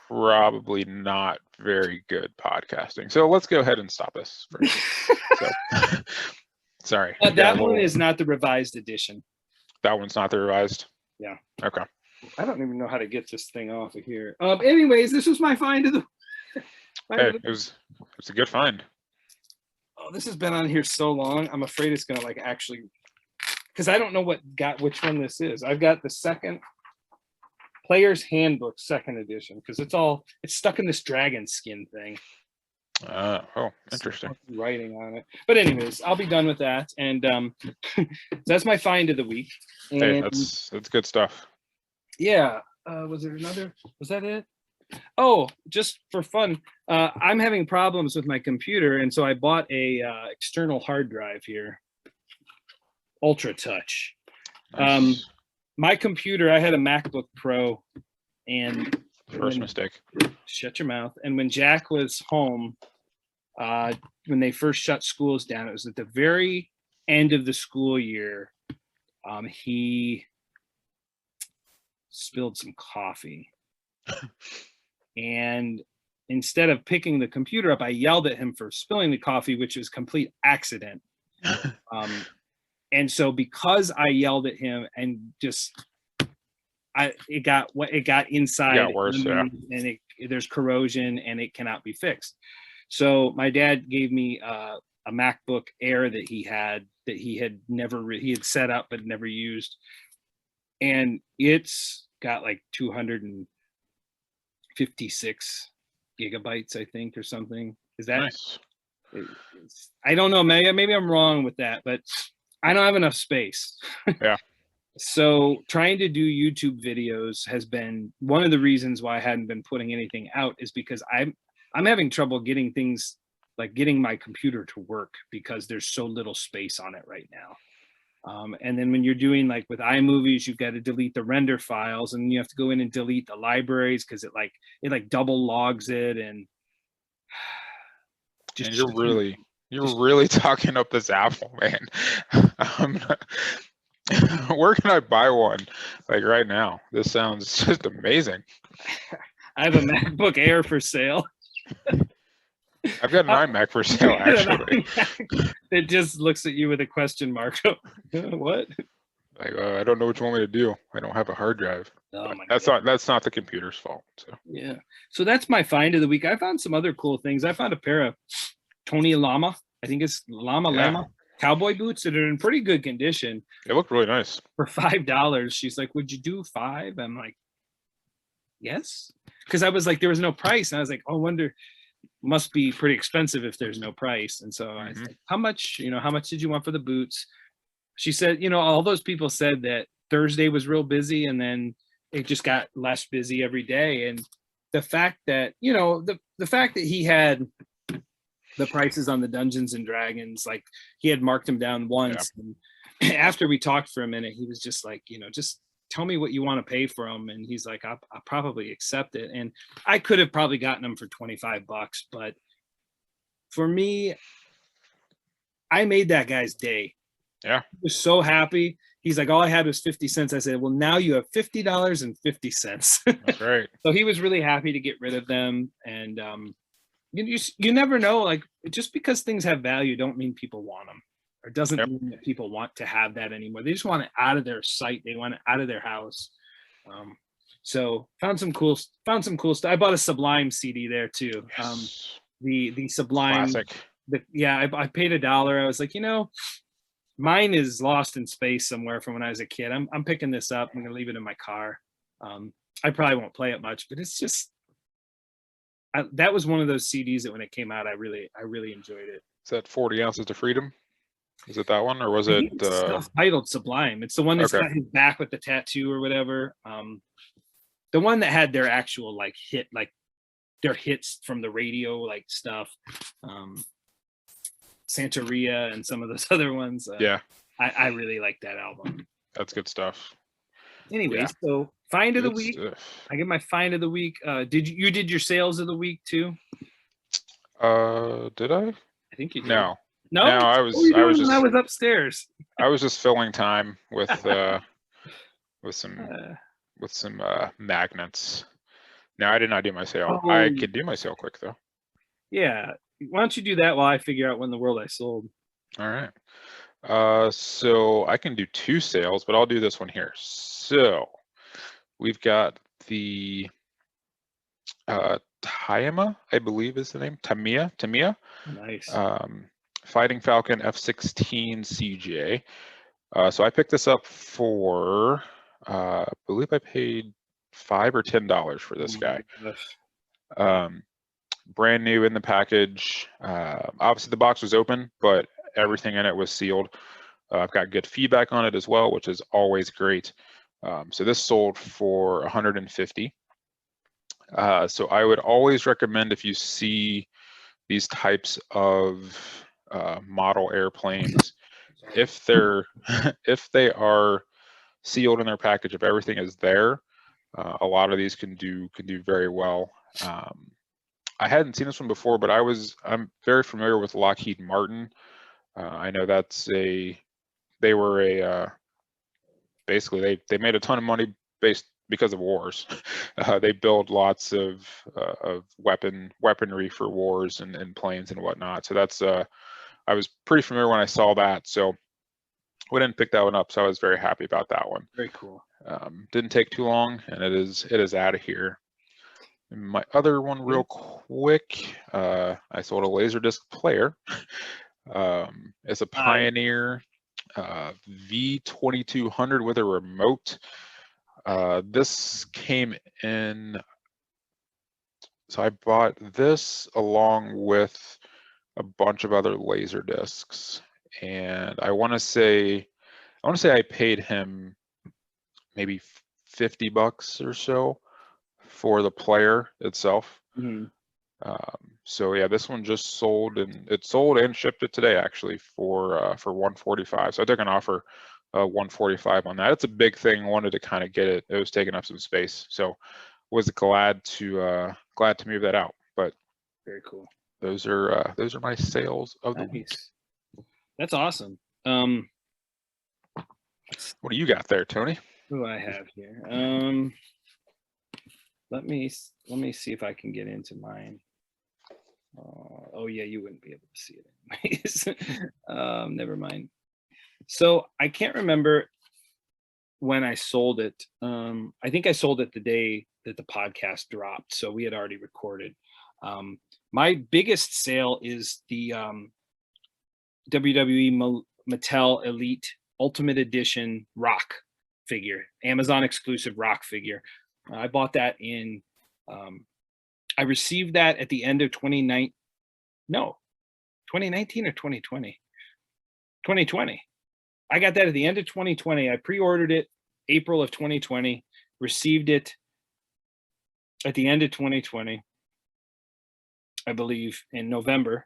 probably not very good podcasting. So let's go ahead and stop this. Sorry. That one is not the revised edition. That one's not the revised? Yeah. Okay. I don't even know how to get this thing off of here. Anyways, this was my find of the Hey, it was a good find. Oh, this has been on here so long. I'm afraid it's gonna like actually, because I don't know which one this is. I've got the second Player's Handbook, second edition, because it's stuck in this dragon skin thing. Oh, interesting. Writing on it. But anyways, I'll be done with that. And that's my find of the week. And hey, that's good stuff. Yeah. Was that it? Oh, just for fun. I'm having problems with my computer, and so I bought a external hard drive here. Ultra Touch. Nice. My computer, I had a MacBook Pro, and First mistake. Shut your mouth. And when Jack was home, when they first shut schools down, it was at the very end of the school year. He spilled some coffee. And instead of picking the computer up, I yelled at him for spilling the coffee, which was complete accident. And so because I yelled at him and it got inside. It got worse, yeah. And there's corrosion and it cannot be fixed. So my dad gave me a MacBook Air that he had he had set up but never used, and it's got like 256 gigabytes, I think, or something. Is that nice? I don't know. Maybe I'm wrong with that, but I don't have enough space. Yeah. So trying to do YouTube videos has been one of the reasons why I hadn't been putting anything out, is because I'm having trouble getting things, like getting my computer to work, because there's so little space on it right now. And then when you're doing like with iMovies, you've got to delete the render files, and you have to go in and delete the libraries because it double logs it. And just, and you're really talking up this Apple, man. Where can I buy one? Like right now? This sounds just amazing. I have a MacBook Air for sale. I've got an iMac for sale, actually. It just looks at you with a question mark. What? Like, I don't know what you want me to do. I don't have a hard drive. Oh that's not the computer's fault. So yeah. So that's my find of the week. I found some other cool things. I found a pair of Tony Lama. I think it's Lama cowboy boots that are in pretty good condition. They look really nice. For $5. She's like, "Would you do 5?" I'm like, yes. Because I was like, there was no price. And I was like, oh, I wonder, must be pretty expensive if there's no price. And so I said, how much did you want for the boots? She said, all those people said that Thursday was real busy, and then it just got less busy every day. And the fact that, the fact that he had the prices on the Dungeons and Dragons, like he had marked them down once. Yeah. And after we talked for a minute, he was just like, just tell me what you want to pay for them. And he's like, I'll probably accept it. And I could have probably gotten them for $25, but for me, I made that guy's day. Yeah. He was so happy. He's like, all I had was 50 cents. I said, well, now you have $50.50. That's right. So he was really happy to get rid of them. And you never know, like, just because things have value don't mean people want them, or doesn't mean that people want to have that anymore. They just want it out of their sight. They want it out of their house. So found some cool stuff. I bought a Sublime CD there too. Yes. The Sublime classic. I paid $1. I was like, mine is lost in space somewhere from when I was a kid. I'm picking this up. I'm gonna leave it in my car. I probably won't play it much, but it's just that was one of those CDs that when it came out, I really enjoyed it. Is that 40 Ounces to Freedom? Is it that one, or was it titled Sublime? It's the one that's got his back with the tattoo or whatever. The one that had their actual hit, their hits from the radio stuff. Santeria and some of those other ones. I really like that album. That's good stuff. Anyway, so find of the week. I get my find of the week. Did you did your sales of the week too? Did I? I think you did. No, I was upstairs. I was just filling time with some magnets. No, I did not do my sale. I could do my sale quick though. Yeah. Why don't you do that while I figure out when the world I sold? All right. So I can do 2 sales, but I'll do this one here. So we've got the Tamiya, I believe is the name. Tamiya. Nice. Fighting Falcon F-16 CJ. So I picked this up for, I believe I paid $5 or $10 for this guy. Brand new in the package. Obviously the box was open, but everything in it was sealed. I've got good feedback on it as well, which is always great. So this sold for $150. So I would always recommend, if you see these types of model airplanes, if they're if they are sealed in their package, if everything is there, a lot of these can do very well. I hadn't seen this one before, but I'm very familiar with Lockheed Martin. I know they were basically they made a ton of money because of wars. They build lots of weaponry for wars and planes and whatnot. So that's I was pretty familiar when I saw that. So we didn't pick that one up, so I was very happy about that one. Very cool. Didn't take too long, and it is out of here. And my other one, real quick, I sold a Laserdisc player. It's a Pioneer V2200 with a remote. This came in, so I bought this along with a bunch of other laser discs, and I want to say I paid him maybe $50 or so for the player itself. So yeah, this one just sold, and it sold and shipped it today actually for $145. So I took an offer $145 on that. It's a big thing. Wanted to kind of get it. It was taking up some space, so was glad to move that out. But very cool. Those are my sales of the week. That's awesome. What do you got there, Tony? Who do I have here? Let me see if I can get into mine. Oh yeah, you wouldn't be able to see it anyways. Never mind. So I can't remember when I sold it. I think I sold it the day that the podcast dropped, so we had already recorded. My biggest sale is the WWE Mattel Elite Ultimate Edition Rock figure, Amazon exclusive Rock figure. I bought that in, I received that at the end of 2019 or 2020? 2020. I got that at the end of 2020. I pre-ordered it April of 2020, received it at the end of 2020, I believe in November.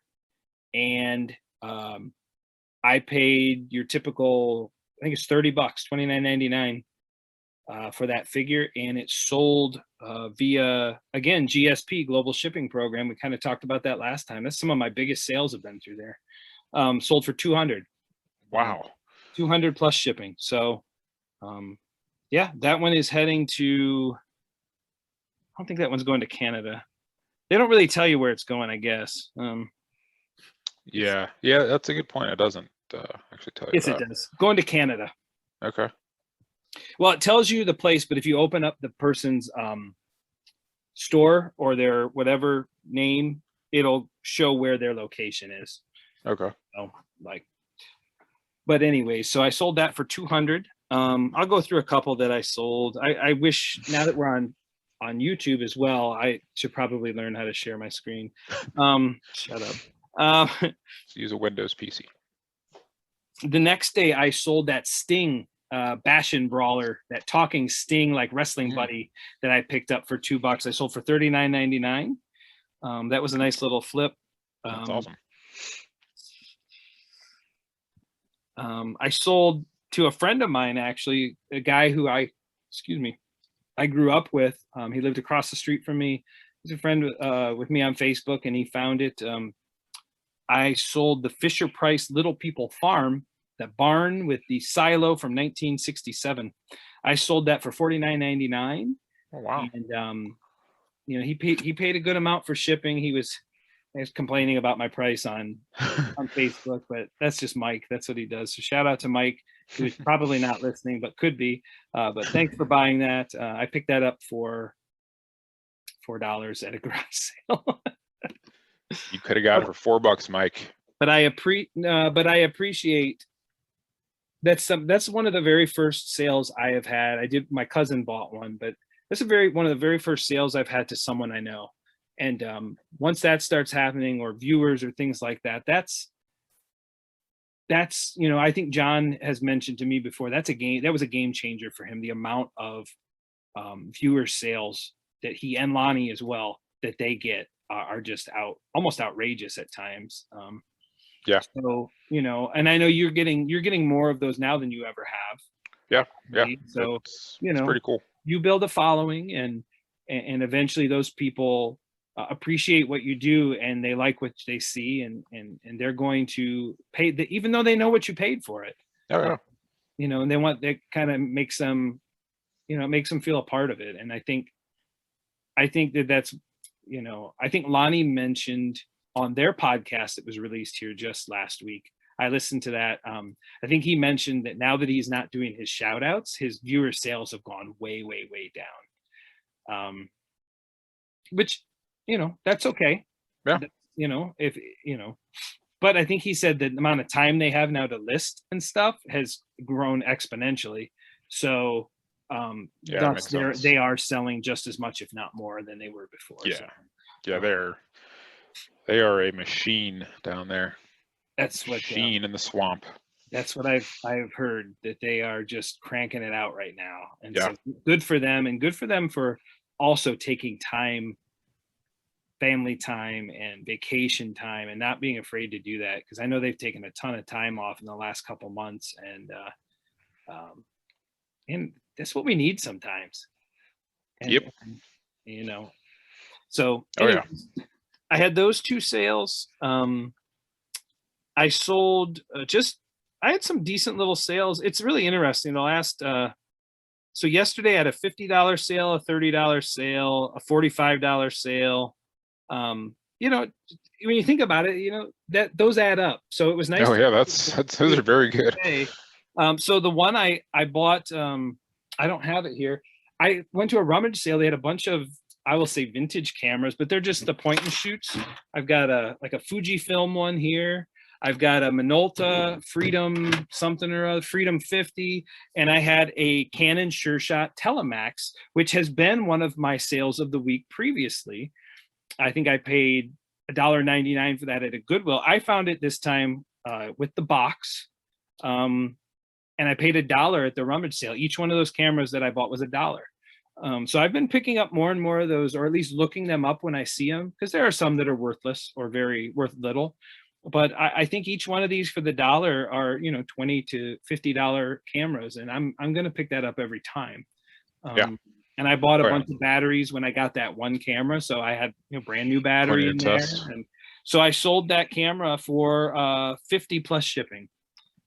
And I paid your typical, I think it's $30, $29.99 for that figure. And it sold via, again, GSP, Global Shipping Program. We kind of talked about that last time. That's some of my biggest sales have been through there. Sold for $200. Wow. 200 plus shipping. So yeah, that one is heading to, I don't think that one's going to Canada. They don't really tell you where it's going, I guess. Yeah, that's a good point. It doesn't actually tell you. Yes, it does. Going to Canada. Okay. Well, it tells you the place, but if you open up the person's store or their whatever name, it'll show where their location is. Okay. So, but anyway, so I sold that for $200. I'll go through a couple that I sold. I wish, now that we're on YouTube as well, I should probably learn how to share my screen. Shut up. Use a Windows PC. The next day I sold that Sting Bash and Brawler, that talking Sting like wrestling buddy that I picked up for $2. I sold for $39.99. That was a nice little flip. That's awesome. I sold to a friend of mine, actually, a guy who I grew up with. He lived across the street from me. He's a friend with me on Facebook, and he found it. I sold the Fisher Price Little People Farm, that barn with the silo from 1967. I sold that for $49.99. Oh, wow. And he paid a good amount for shipping. He was He's complaining about my price on Facebook, but that's just Mike. That's what he does. So shout out to Mike, who's probably not listening, but could be. But thanks for buying that. I picked that up for $4 at a garage sale. You could have got it for $4, Mike. But I appreciate that's one of the very first sales I have had. My cousin bought one, but that's one of the very first sales I've had to someone I know. And once that starts happening, or viewers or things like that, that's I think John has mentioned to me before, that was a game changer for him. The amount of viewer sales that he and Lonnie as well that they get are just almost outrageous at times. Yeah. So, and I know you're getting more of those now than you ever have. Yeah. So, it's pretty cool. You build a following, and eventually those people appreciate what you do, and they like what they see, and they're going to pay even though they know what you paid for it. Oh, yeah. And that kind of makes them, it makes them feel a part of it. And I think that's, I think Lonnie mentioned on their podcast that was released here just last week. I listened to that. I think he mentioned that now that he's not doing his shout outs, his viewer sales have gone way, way, way down. Which, that's okay. Yeah. But I think he said that the amount of time they have now to list and stuff has grown exponentially. So thus they are selling just as much, if not more, than they were before. Yeah. So. Yeah, they are a machine down there. That's what machine in the swamp. That's what I've heard, that they are just cranking it out right now. And so good for them, and good for them for also taking time, family time and vacation time, and not being afraid to do that, because I know they've taken a ton of time off in the last couple months, and that's what we need sometimes. And, so I had those two sales. I sold I had some decent little sales. It's really interesting. The last so yesterday I had a $50 sale, a $30 sale, a $45 sale. When you think about it, that those add up. So it was nice. Oh yeah, those are very good. So the one I bought, I don't have it here. I went to a rummage sale. They had a bunch of, I will say, vintage cameras, but they're just the point and shoots. I've got a Fujifilm one here. I've got a Minolta Freedom something or other, Freedom 50, and I had a Canon SureShot Telemax, which has been one of my sales of the week previously. I think I paid $1.99 for that at a Goodwill. I found it this time with the box, and I paid $1 at the rummage sale. Each one of those cameras that I bought was $1. So I've been picking up more and more of those, or at least looking them up when I see them, because there are some that are worthless or very worth little. But I think each one of these for the $1 are, $20 to $50 cameras, and I'm going to pick that up every time. And I bought a bunch of batteries when I got that one camera, so I had brand new battery in there, and so I sold that camera for 50 plus shipping.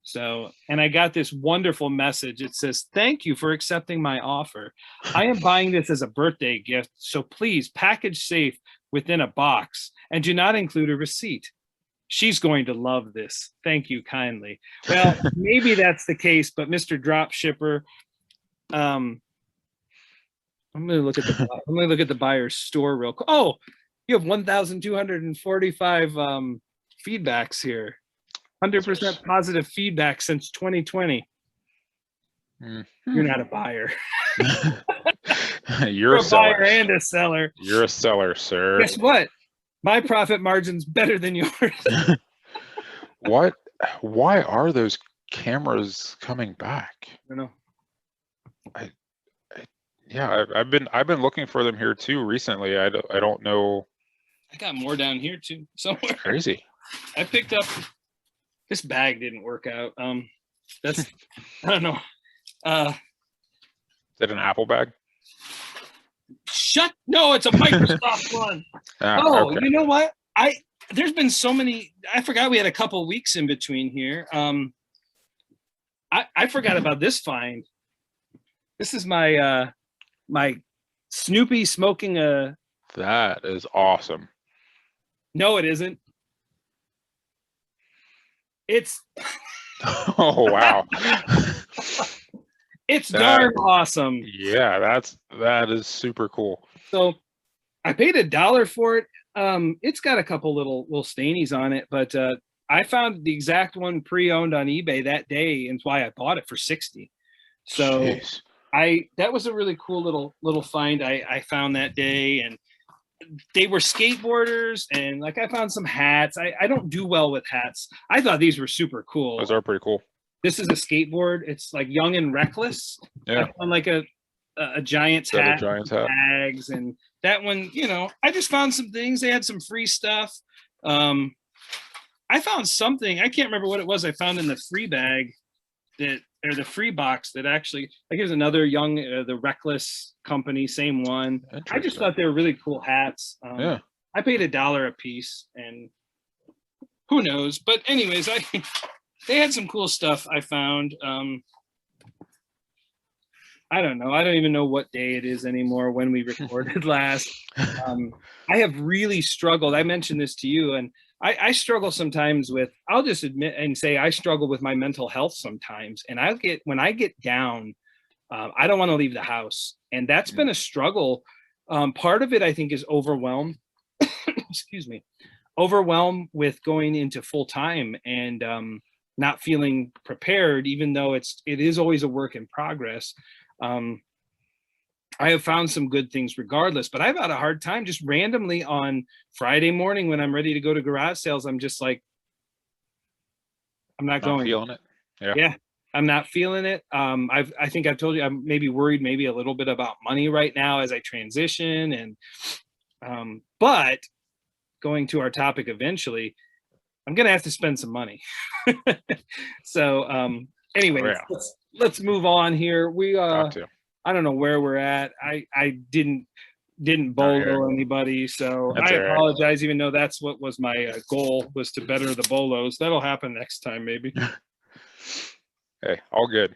So, and I got this wonderful message. It says, "Thank you for accepting my offer. I am buying this as a birthday gift, so please package safe within a box and do not include a receipt. She's going to love this. Thank you kindly." Well, maybe that's the case, but Mr. Drop Shipper, I'm going to look at the buyer's store real quick. Oh, you have 1,245 feedbacks here. 100% positive feedback since 2020. You're not a buyer. You're a buyer and a seller. You're a seller, sir. Guess what? My profit margin's better than yours. Why are those cameras coming back? I don't know. I've been looking for them here too recently. I don't know. I got more down here too somewhere. Crazy. I picked up, this bag didn't work out. That's I don't know. Is that an Apple bag? No, it's a Microsoft one. Okay. You know what? There's been so many. I forgot we had a couple weeks in between here. I forgot about this find. This is my my Snoopy smoking a. That is awesome. No, it isn't. It's Oh wow. it's darn awesome. Yeah, that is super cool. So I paid $1 for it. It's got a couple little stainies on it, but I found the exact one pre-owned on eBay that day, and it's why I bought it for 60. So Jeez. that was a really cool little find I found that day, and they were skateboarders, and like I found some hats. I don't do well with hats. I thought these were super cool. Those are pretty cool. This is a skateboard. It's like Young and Reckless. Yeah. I found like a Giants hat, bags, and that one, I just found some things. They had some free stuff. I found something, I can't remember what it was I found in the free bag or the free box that actually, like, here's another Young, the Reckless company, same one. I just thought they were really cool hats. Yeah. I paid $1 a piece, and who knows? But anyways, they had some cool stuff I found. I don't know. I don't even know what day it is anymore when we recorded last. I have really struggled. I mentioned this to you, and I struggle sometimes with, I'll just admit and say I struggle with my mental health sometimes. And when I get down, I don't want to leave the house. And that's been a struggle. Part of it, I think, is overwhelm. Excuse me. Overwhelmed with going into full time and not feeling prepared, even though it is always a work in progress. I have found some good things regardless, but I've had a hard time just randomly on Friday morning when I'm ready to go to garage sales. I'm just like, I'm not going. Feeling it. Yeah. I'm not feeling it. I think I've told you, I'm maybe worried maybe a little bit about money right now as I transition. And, but going to our topic eventually, I'm going to have to spend some money. So, anyway, let's move on here. I don't know where we're at. I didn't bolo anybody, so I apologize, even though that's what was my goal, was to better the bolos. That'll happen next time, maybe. Hey, all good.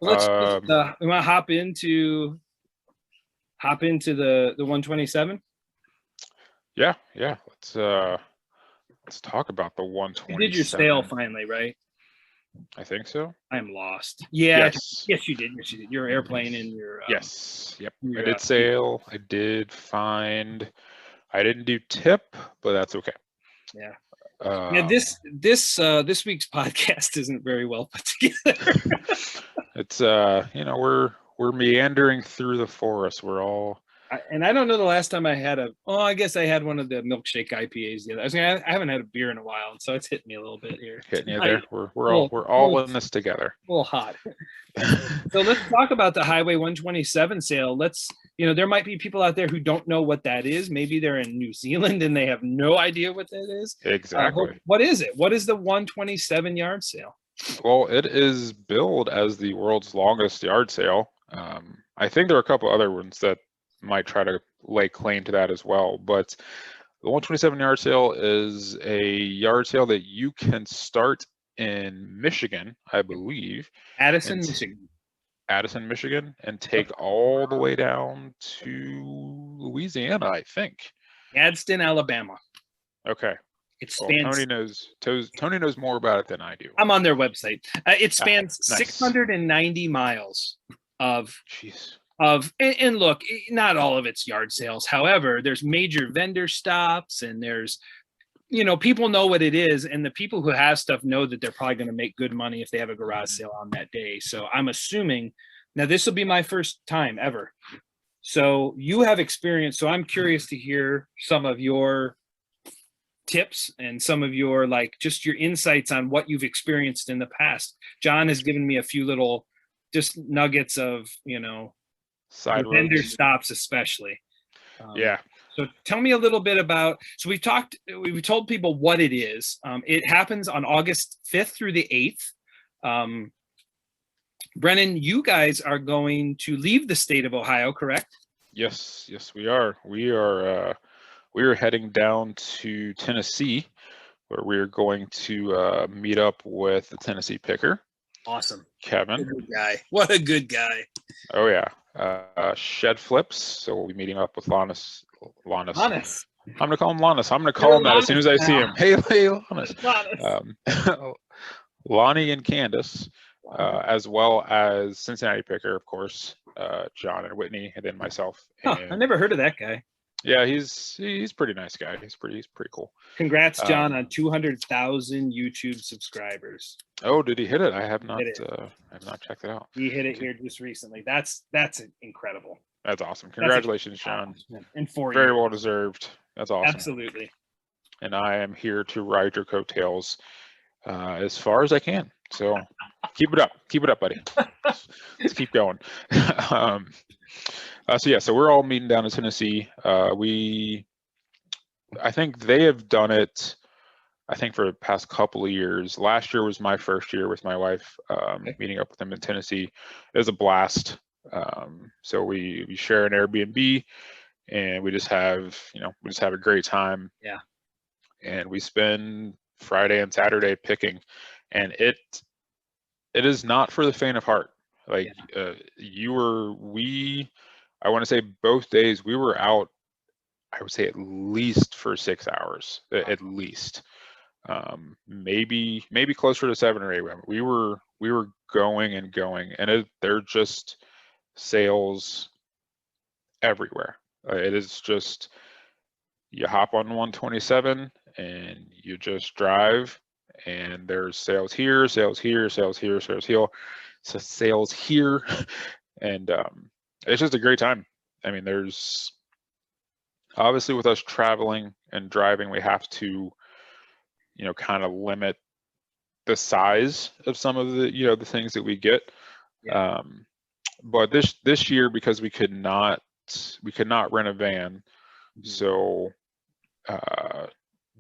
Let's we want to hop into the 127. Yeah. Let's talk about the 127. You did your sale finally, right? I think so. I'm lost. Yeah. Yes, you did. Your airplane and your yes. Yep. I did sale. I did find. I didn't do tip, but that's okay. Yeah. This week's podcast isn't very well put together. It's we're meandering through the forest. We're all. And I don't know the last time I had I guess I had one of the milkshake IPAs the other. I haven't had a beer in a while, and so it's hitting me a little bit here. Hitting you there. We're all in this together. A little hot. So let's talk about the Highway 127 sale. There might be people out there who don't know what that is. Maybe they're in New Zealand and they have no idea what that is. Exactly. What is it? What is the 127 yard sale? Well, it is billed as the world's longest yard sale. I think there are a couple other ones that might try to lay claim to that as well, but the 127 yard sale is a yard sale that you can start in Michigan, I believe. Addison, Michigan, and take all the way down to Louisiana, I think. Gadsden, Alabama. Okay. It spans. Tony knows more about it than I do. I'm on their website. It spans 690 miles of. Jeez. And look, not all of it's yard sales. However, there's major vendor stops, and there's, people know what it is, and the people who have stuff know that they're probably going to make good money if they have a garage sale on that day. So I'm assuming, now this will be my first time ever. So you have experience. So I'm curious to hear some of your tips and some of your, just your insights on what you've experienced in the past. John has given me a few little just nuggets of, side vendor stops, especially. Yeah. So tell me a little bit about, we've told people what it is. It happens on August 5th through the 8th. Brennan, you guys are going to leave the state of Ohio, correct? Yes, we are. We are heading down to Tennessee, where we're going to meet up with the Tennessee picker. Awesome. Kevin. What a good guy. Oh, yeah. Shed Flips. So we'll be meeting up with Lannis. I'm gonna call him Lannis. I'm gonna call him that as soon as I see him. Hey, Lannis. Lonnie and Candace, as well as Cincinnati Picker, of course, John and Whitney, and then myself. I never heard of that guy. Yeah, he's pretty nice guy. He's pretty cool. Congrats, John, on 200,000 YouTube subscribers. Oh, did he hit it? I have not checked it out. He hit it here just recently. That's incredible. That's awesome. Congratulations, John. And very well deserved. That's awesome. Absolutely. And I am here to ride your coattails as far as I can. So keep it up. Keep it up, buddy. Let's keep going. So we're all meeting down in Tennessee. I think they have done it, I think, for the past couple of years. Last year was my first year with my wife, meeting up with them in Tennessee. It was a blast. So we share an Airbnb, and we just have a great time. Yeah. And we spend Friday and Saturday picking, and it is not for the faint of heart. Like, I want to say both days we were out, I would say at least for 6 hours, at least. Maybe closer to 7 or 8. We were going and going, and they're just sales everywhere. It is just, you hop on 127 and you just drive, and there's sales here, sales here, sales here, sales here, so sales here, and it's just a great time. I mean, there's obviously, with us traveling and driving, we have to, kind of limit the size of some of the, the things that we get. Yeah. But this year, because we could not rent a van, so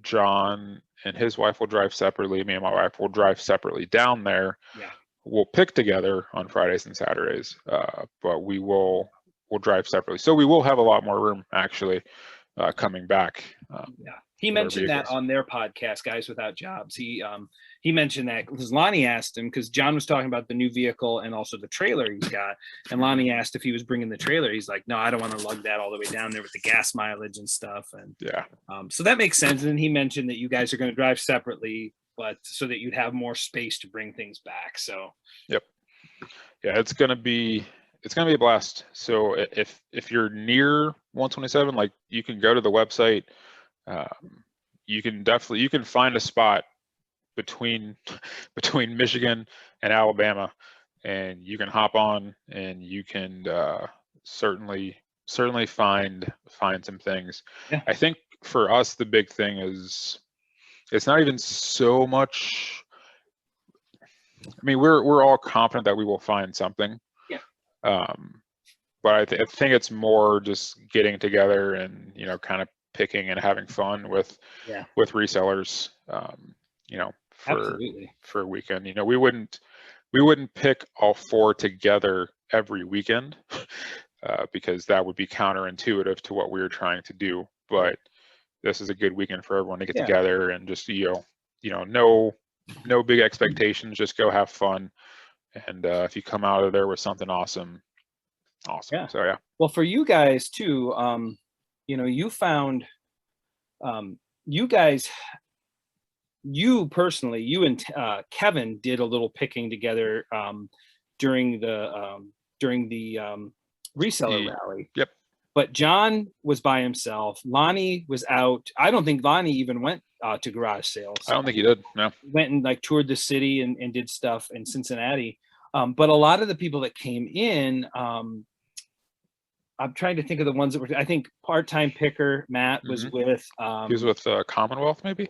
John and his wife will drive separately. Me and my wife will drive separately down there. Yeah. We'll pick together on Fridays and Saturdays, but we'll drive separately. So we will have a lot more room, actually, coming back. He mentioned that on their podcast, Guys Without Jobs. He mentioned that because Lonnie asked him, because John was talking about the new vehicle and also the trailer he's got, and Lonnie asked if he was bringing the trailer. He's like, no, I don't want to lug that all the way down there with the gas mileage and stuff. And so that makes sense. And he mentioned that you guys are going to drive separately, but so that you'd have more space to bring things back. So yep, yeah, it's gonna be a blast. So if you're near 127, like, you can go to the website. You can find a spot between Michigan and Alabama, and you can hop on, and you can certainly find some things. Yeah. I think for us the big thing is, it's not even so much, I mean, we're all confident that we will find something. Yeah. But I think it's more just getting together and, kind of picking and having fun with resellers, for a weekend. We wouldn't pick all 4 together every weekend, because that would be counterintuitive to what we were trying to do. But this is a good weekend for everyone to get together and just, no big expectations, just go have fun. And if you come out of there with something awesome. Yeah. So yeah. Well, for you guys too, you found, you guys, you personally, you and Kevin did a little picking together during the reseller rally. Yep. But John was by himself. Lonnie was out. I don't think Lonnie even went to garage sales. I don't think he did. No. Went and toured the city and did stuff in Cincinnati. But a lot of the people that came in, I'm trying to think of the ones that were, I think part-time picker Matt was with. He was with Commonwealth, maybe.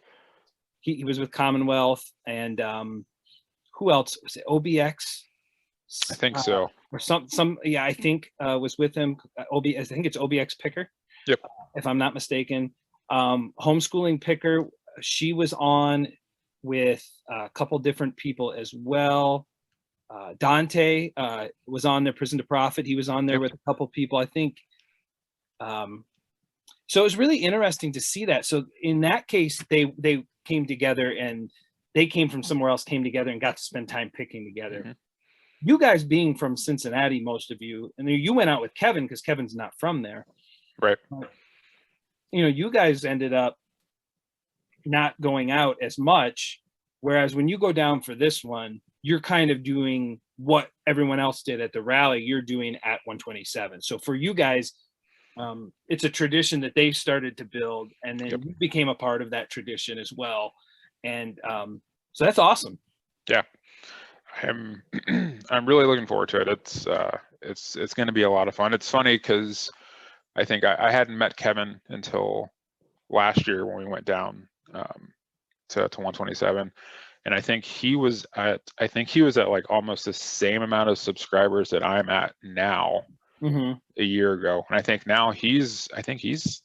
He was with Commonwealth, and who else was it? OBX. I think so. Or some I think was with him. I think it's OBX picker. Yep. If I'm not mistaken. Homeschooling picker. She was on with a couple different people as well. Dante was on there. Prison to Profit. He was on there with a couple people, I think. So it was really interesting to see that. So in that case, they came together, and they came from somewhere else, came together and got to spend time picking together. You guys being from Cincinnati, most of you, and you went out with Kevin because Kevin's not from there. Right. you guys ended up not going out as much, whereas when you go down for this one, you're kind of doing what everyone else did at the rally, you're doing at 127. So for you guys, it's a tradition that they started to build, and then you became a part of that tradition as well. And so that's awesome. Yeah, I'm really looking forward to it. It's going to be a lot of fun. It's funny because I think I hadn't met Kevin until last year when we went down to 127, and I think he was at like almost the same amount of subscribers that I'm at now. A year ago, and I think now he's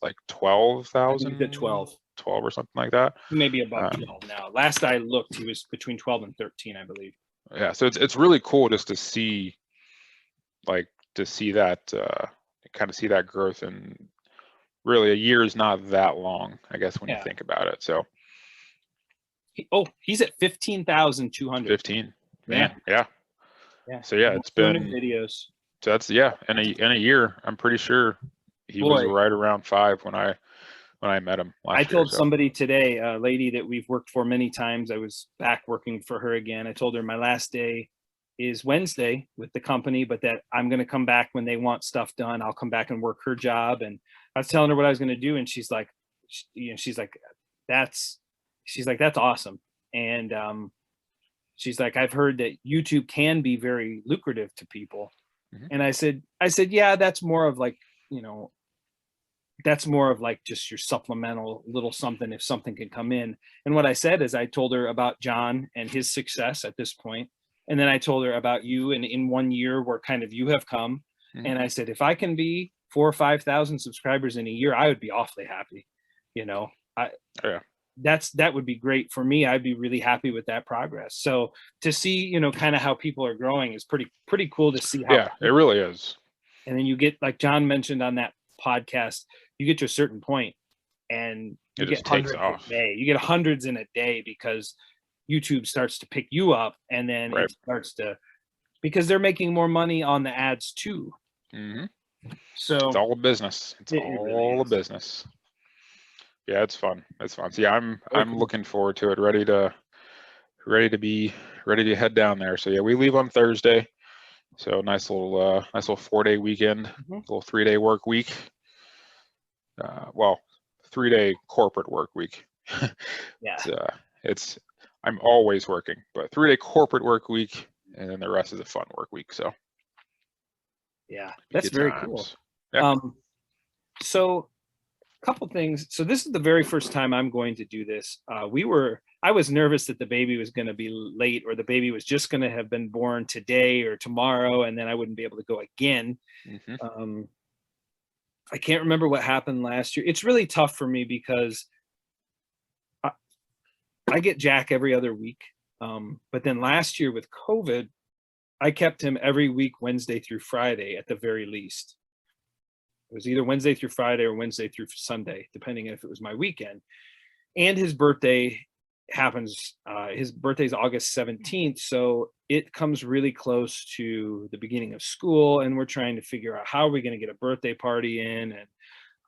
like 12,000, 12 or something like that. Maybe above 12 now. Last I looked, he was between 12 and 13, I believe. Yeah, so it's really cool just to see that kind of see that growth, and really a year is not that long, I guess, when you think about it. So he's at 15,200. 15, man. Yeah. So yeah, it's been videos. So that's in a year, I'm pretty sure he was right around 5 when I met him last year. I told somebody today, a lady that we've worked for many times, I was back working for her again. I told her my last day is Wednesday with the company, but that I'm going to come back when they want stuff done. I'll come back and work her job. And I was telling her what I was going to do, and she's like, that's awesome. And she's like, I've heard that YouTube can be very lucrative to people. And I said, yeah, that's more of like, that's more of like just your supplemental little something if something can come in. And what I said is I told her about John and his success at this point. And then I told her about you, and in 1 year where kind of you have come. And I said, if I can be 4,000 or 5,000 subscribers in a year, I would be awfully happy. That would be great for me. I'd be really happy with that progress. So to see, kind of how people are growing is pretty cool to see. Yeah, it really is. And then you get, like John mentioned on that podcast, you get to a certain point and you get hundreds a day. You get hundreds in a day because YouTube starts to pick you up, and then it starts to, because they're making more money on the ads too. So it's all a business. It's all a business. Yeah, it's fun. It's fun. So yeah, I'm looking forward to it. Ready to head down there. So yeah, we leave on Thursday. So nice little 4-day weekend, little 3-day work week. 3-day corporate work week. Yeah. I'm always working, but 3-day corporate work week, and then the rest is a fun work week. So yeah, that's very cool. Yeah. So a couple things. So this is the very first time I'm going to do this. I was nervous that the baby was going to be late, or the baby was just going to have been born today or tomorrow, and then I wouldn't be able to go again. I can't remember what happened last year. It's really tough for me because I get Jack every other week. But then last year with COVID, I kept him every week, Wednesday through Friday at the very least. It was either Wednesday through Friday or Wednesday through Sunday, depending if it was my weekend. And his birthday happens, his birthday's August 17th. So it comes really close to the beginning of school, and we're trying to figure out how are we going to get a birthday party in. And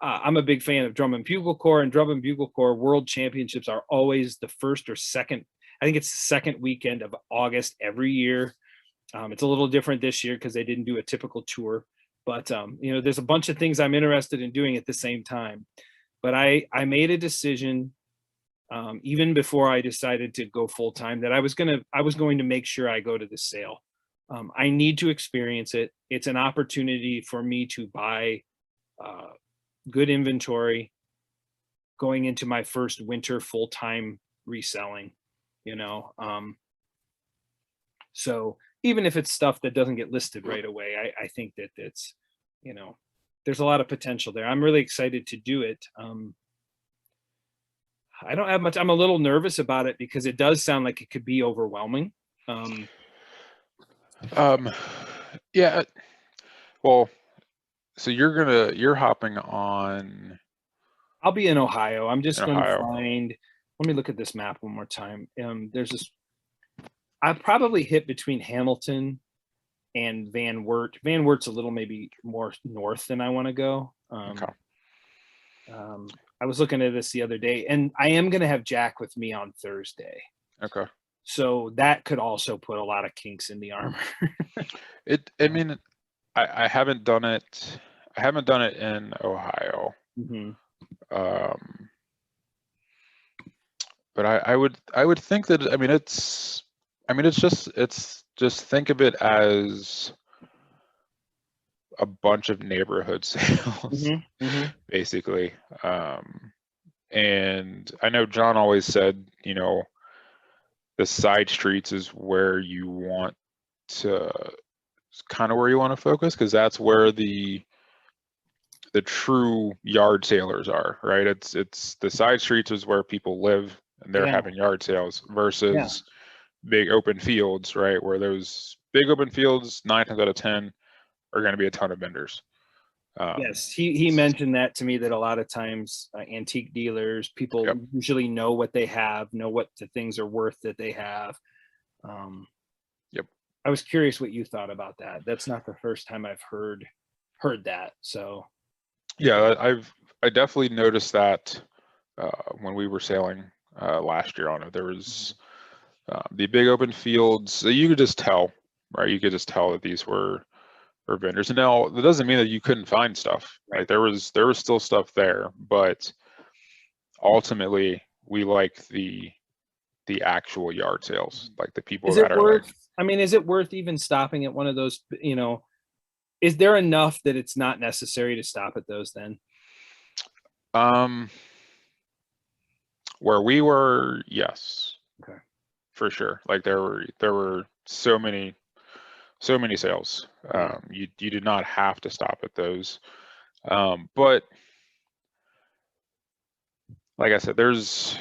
I'm a big fan of Drum and Bugle Corps, and Drum and Bugle Corps World Championships are always the first or second, I think it's the second weekend of August every year. It's a little different this year because they didn't do a typical tour, but there's a bunch of things I'm interested in doing at the same time. But I made a decision even before I decided to go full time that I was going to make sure I go to the sale. I need to experience it. It's an opportunity for me to buy good inventory going into my first winter full-time reselling, so even if it's stuff that doesn't get listed right away, I think that it's, there's a lot of potential there. I'm really excited to do it. I don't have much. I'm a little nervous about it because it does sound like it could be overwhelming. Yeah. Well, so you're hopping on. I'll be in Ohio. I'm just going to find, let me look at this map one more time. There's this, I probably hit between Hamilton and Van Wert. Van Wert's a little maybe more north than I want to go. I was looking at this the other day, and I am going to have Jack with me on Thursday. Okay. So that could also put a lot of kinks in the armor. I mean, I haven't done it. I haven't done it in Ohio. Mm-hmm. But I would think that, I mean, it's just think of it as a bunch of neighborhood sales, Mm-hmm. Mm-hmm. basically. And I know John always said, the side streets is where you want to, kind of where you want to focus, because that's where the true yard sailors are, right? It's the side streets is where people live and they're having yard sales versus big open fields, right? Where those big open fields, 9 times out of 10, are going to be a ton of vendors. Yes, he mentioned that to me, that a lot of times antique dealers, people Yep. usually know what they have, know what the things are worth that they have. Yep. I was curious what you thought about that. That's not the first time I've heard that. So yeah, I definitely noticed that when we were sailing last year on it. There was the big open fields that you could just tell, right? You could just tell that these were vendors. And now that doesn't mean that you couldn't find stuff, right? There was still stuff there, but ultimately we like the actual yard sales, like the people that are like. I mean, is it worth even stopping at one of those? Is there enough that it's not necessary to stop at those then? Where we were, yes. Okay. For sure. Like there were so many sales. You did not have to stop at those. But like I said, there's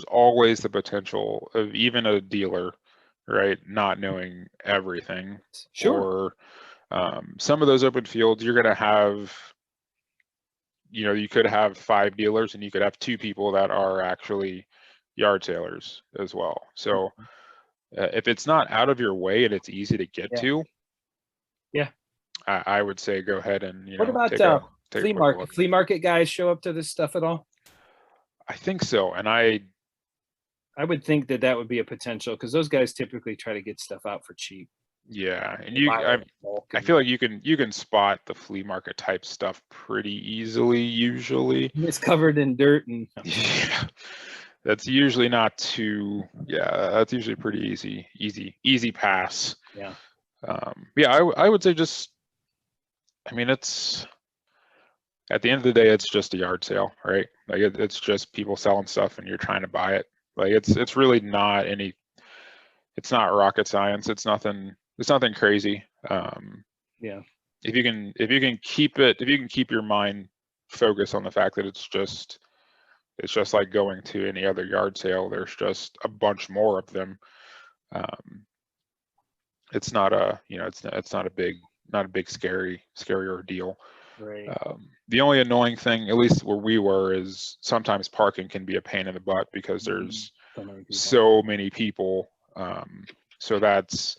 always the potential of even a dealer, right, not knowing everything. Sure. Or some of those open fields, you're going to have, you could have 5 dealers and you could have 2 people that are actually yard sailors as well. So if it's not out of your way and it's easy to get to, I would say go ahead and what about take flea a quick market? look. Flea market guys show up to this stuff at all? I think so, and I would think that would be a potential, because those guys typically try to get stuff out for cheap. Yeah, and I feel like you can spot the flea market type stuff pretty easily usually. It's covered in dirt and Yeah. That's usually not too, that's usually pretty easy pass. Yeah. I would say just, I mean, it's, at the end of the day, it's just a yard sale, right? Like it's just people selling stuff and you're trying to buy it. Like it's really not it's not rocket science. It's nothing crazy. If you can keep your mind focused on the fact that it's just like going to any other yard sale. There's just a bunch more of them. It's not a it's not a big scary ordeal. Right. The only annoying thing, at least where we were, is sometimes parking can be a pain in the butt because there's so many people. So that's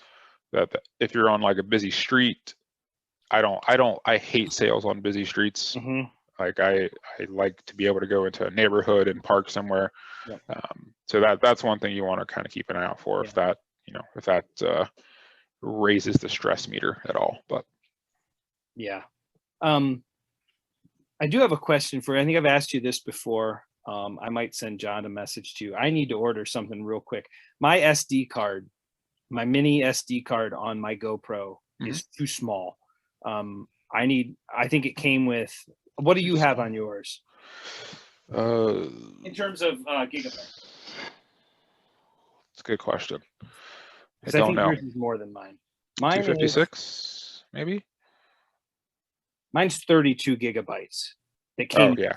that. If you're on like a busy street, I hate sales on busy streets. Mm-hmm. Like I like to be able to go into a neighborhood and park somewhere. Yep. So that's one thing you want to kind of keep an eye out for, if that raises the stress meter at all. But I do have a question for you. I think I've asked you this before. I might send John a message to you. I need to order something real quick. My SD card, my mini SD card on my GoPro is too small. I think it came with, what do you have on yours? In terms of gigabytes? It's a good question. I don't know. Yours is more than mine. Mine 256, maybe? Mine's 32 gigabytes. That came. Oh, yeah.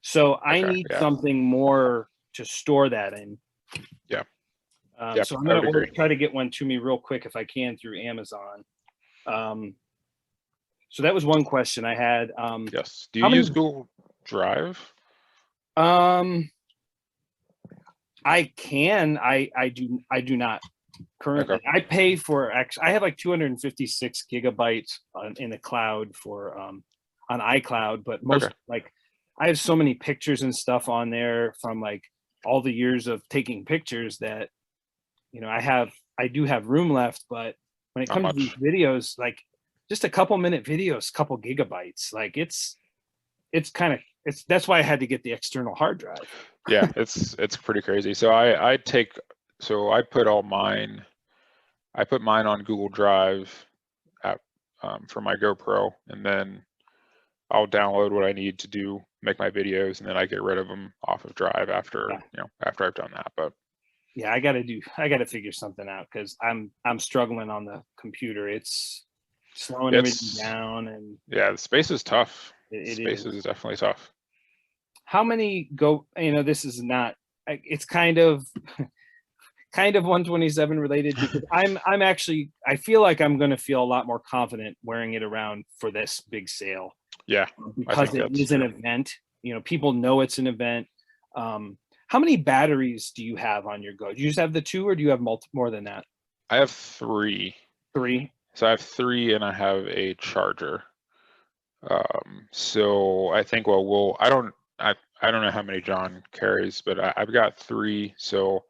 So I need something more to store that in. Yeah. So I'm going to try to get one to me real quick if I can through Amazon. So that was one question I had. Yes. Do you use Google Drive? I can. I do not currently. Okay. I pay for I have like 256 gigabytes in the cloud for on iCloud, but most like I have so many pictures and stuff on there from like all the years of taking pictures that, you know, I do have room left, but when it Not comes to these much. videos, like just a couple minute videos, couple gigabytes, like it's kind of, that's why I had to get the external hard drive. Yeah, it's pretty crazy. So I put all mine. I put mine on Google Drive at, for my GoPro, and then I'll download what I need to do, make my videos, and then I get rid of them off of Drive after, Yeah. you know, after I've done that. But Yeah, I got to figure something out because I'm struggling on the computer. It's slowing everything it's, down, and yeah, the space is tough. it Space is. is definitely tough. How many go, you know, this is not, it's kind of 127 related because I'm actually, I feel like I'm going to feel a lot more confident wearing it around for this big sale. Yeah, I Because think it that's is an true. event. You know, people know it's an event. How many batteries do you have on your Go? Do you just have the two, or do you have more than that? I have 3. Three. So I have 3, and I have a charger. So I think, well, I don't know how many John carries, but I've got 3. So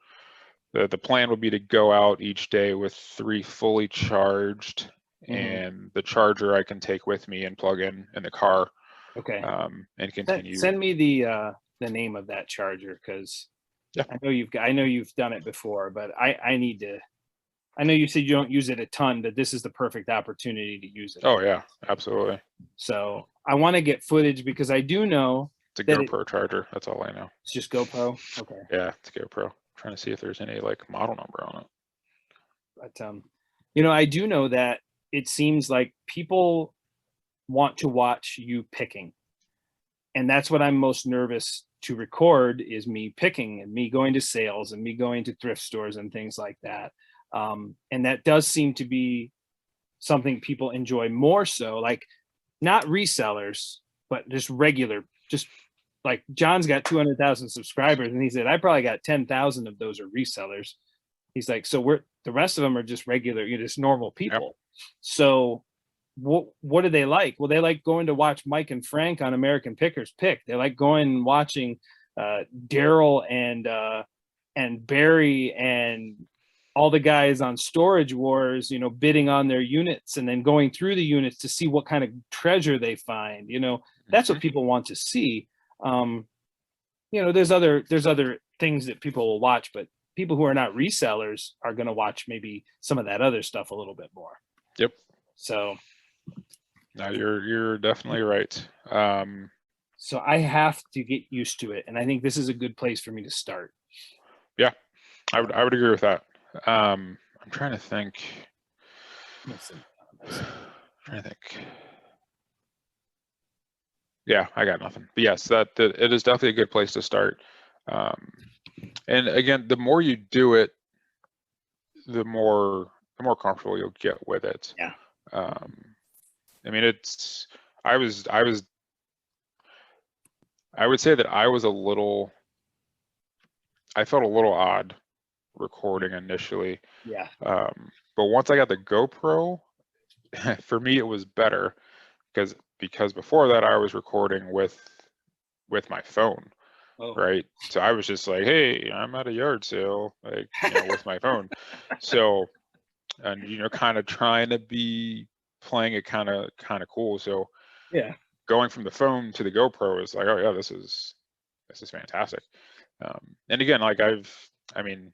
the plan would be to go out each day with 3 fully charged, Mm-hmm. and the charger I can take with me and plug in the car, Okay. and continue. Send me the name of that charger because Yeah. I know you've done it before, but I need to. I know you said you don't use it a ton, but this is the perfect opportunity to use it. Oh yeah, absolutely. So I want to get footage because I do know It's a that GoPro charger. That's all I know. it's just GoPro. Okay. Yeah, it's a GoPro. Trying to see if there's any like model number on it. But you know, I do know that it seems like people want to watch you picking, and that's what I'm most nervous to record is me picking and me going to sales and me going to thrift stores and things like that. And that does seem to be something people enjoy more so, like not resellers, but just regular, just like John's got 200,000 subscribers, and he said I probably got 10,000 of those are resellers. He's like, so we're the rest of them are just regular, you know, just normal people. Yep. So what do they like? Well, they like going to watch Mike and Frank on American Pickers pick. They like going and watching Daryl and Barry and all the guys on Storage Wars, you know, bidding on their units and then going through the units to see what kind of treasure they find. You know, that's what people want to see. You know, there's other things that people will watch, but people who are not resellers are going to watch maybe some of that other stuff a little bit more. Yep. So no, you're definitely right. So I have to get used to it, and I think this is a good place for me to start. Yeah, I would agree with that. I'm trying to think. Trying to think. Yeah, I got nothing. But yes, that it is definitely a good place to start. And again, the more you do it, the more comfortable you'll get with it. Yeah. I mean, I would say that I felt a little odd recording initially. Yeah. But once I got the GoPro, for me it was better because before that I was recording with my phone. Oh. Right. So I was just like, hey, I'm at a yard sale, like, you know, with my phone. So, and, you know, kind of trying to be playing it kind of cool. So yeah, going from the phone to the GoPro is like, oh yeah, this is fantastic. And again, like I mean,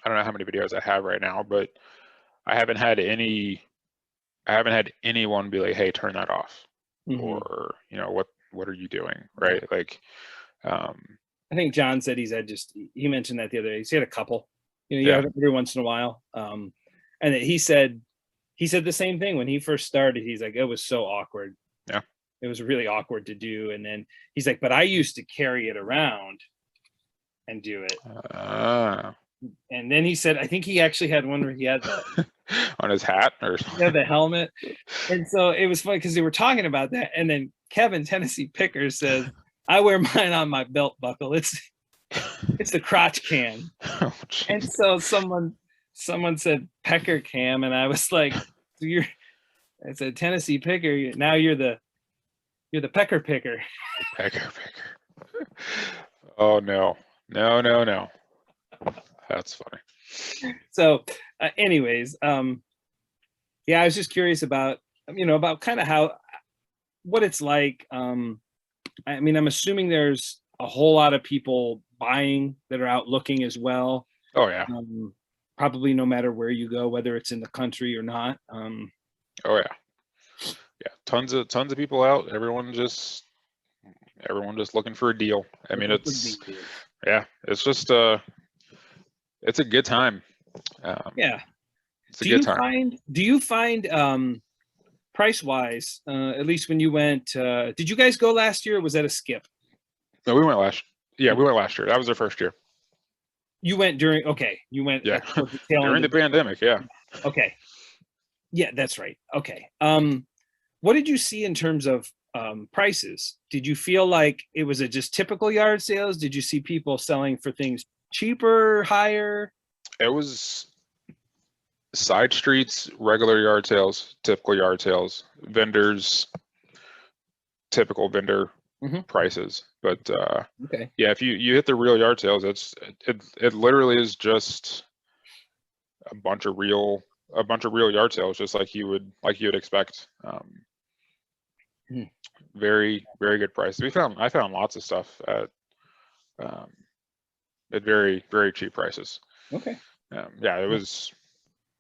I don't know how many videos I have right now, but I haven't had anyone be like, hey, turn that off. Or, you know, what are you doing? Right. Like, I think John said he mentioned that the other day. He's had a couple, you know, every once in a while. And he said the same thing when he first started. He's like, it was so awkward. Yeah. It was really awkward to do. And then he's like, but I used to carry it around and do it. And then he said, I think he actually had one where he had the on his hat or yeah, the helmet. And so it was funny because they were talking about that. And then Kevin Tennessee Pickers says, I wear mine on my belt buckle. It's the crotch cam. Oh, and so someone said pecker cam, and I was like, I said Tennessee Picker. Now you're You're the pecker picker. Pecker picker. Oh no. No. That's funny. So anyways, yeah, I was just curious about, about kind of what it's like. I mean, I'm assuming there's a whole lot of people buying that are out looking as well. Oh yeah. Probably no matter where you go, whether it's in the country or not. Oh yeah. Yeah. Tons of people out. Everyone just looking for a deal. I mean, it's just it's a good time. Yeah. It's a good time. Do you find price wise, at least when you went, did you guys go last year, or was that a skip? No, we went last year. That was our first year. You went during, you went during the pandemic. Yeah. Okay. Yeah, that's right. Okay. What did you see in terms of prices? Did you feel like it was just typical yard sales? Did you see people selling for things cheaper, higher? It was side streets, regular yard sales, typical yard sales, vendors, typical vendor prices. But yeah, if you hit the real yard sales, it literally is just a bunch of real yard sales, just like you would expect. Very, very good prices. I found lots of stuff at very, very cheap prices. Okay. Yeah, it was.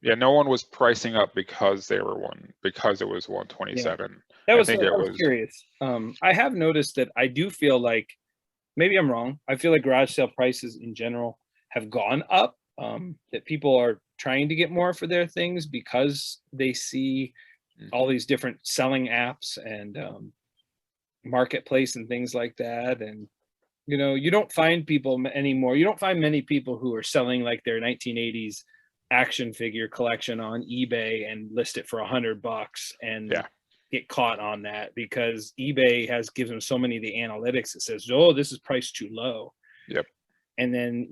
Yeah, no one was pricing up because it was 127. I was curious. I have noticed that I do feel like, maybe I'm wrong, I feel like garage sale prices in general have gone up. That people are trying to get more for their things because they see all these different selling apps and marketplace and things like that. And you don't find people anymore. You don't find many people who are selling like their 1980s action figure collection on eBay and list it for $100 and get caught on that, because eBay has given so many of the analytics that says, oh, this is priced too low. Yep. And then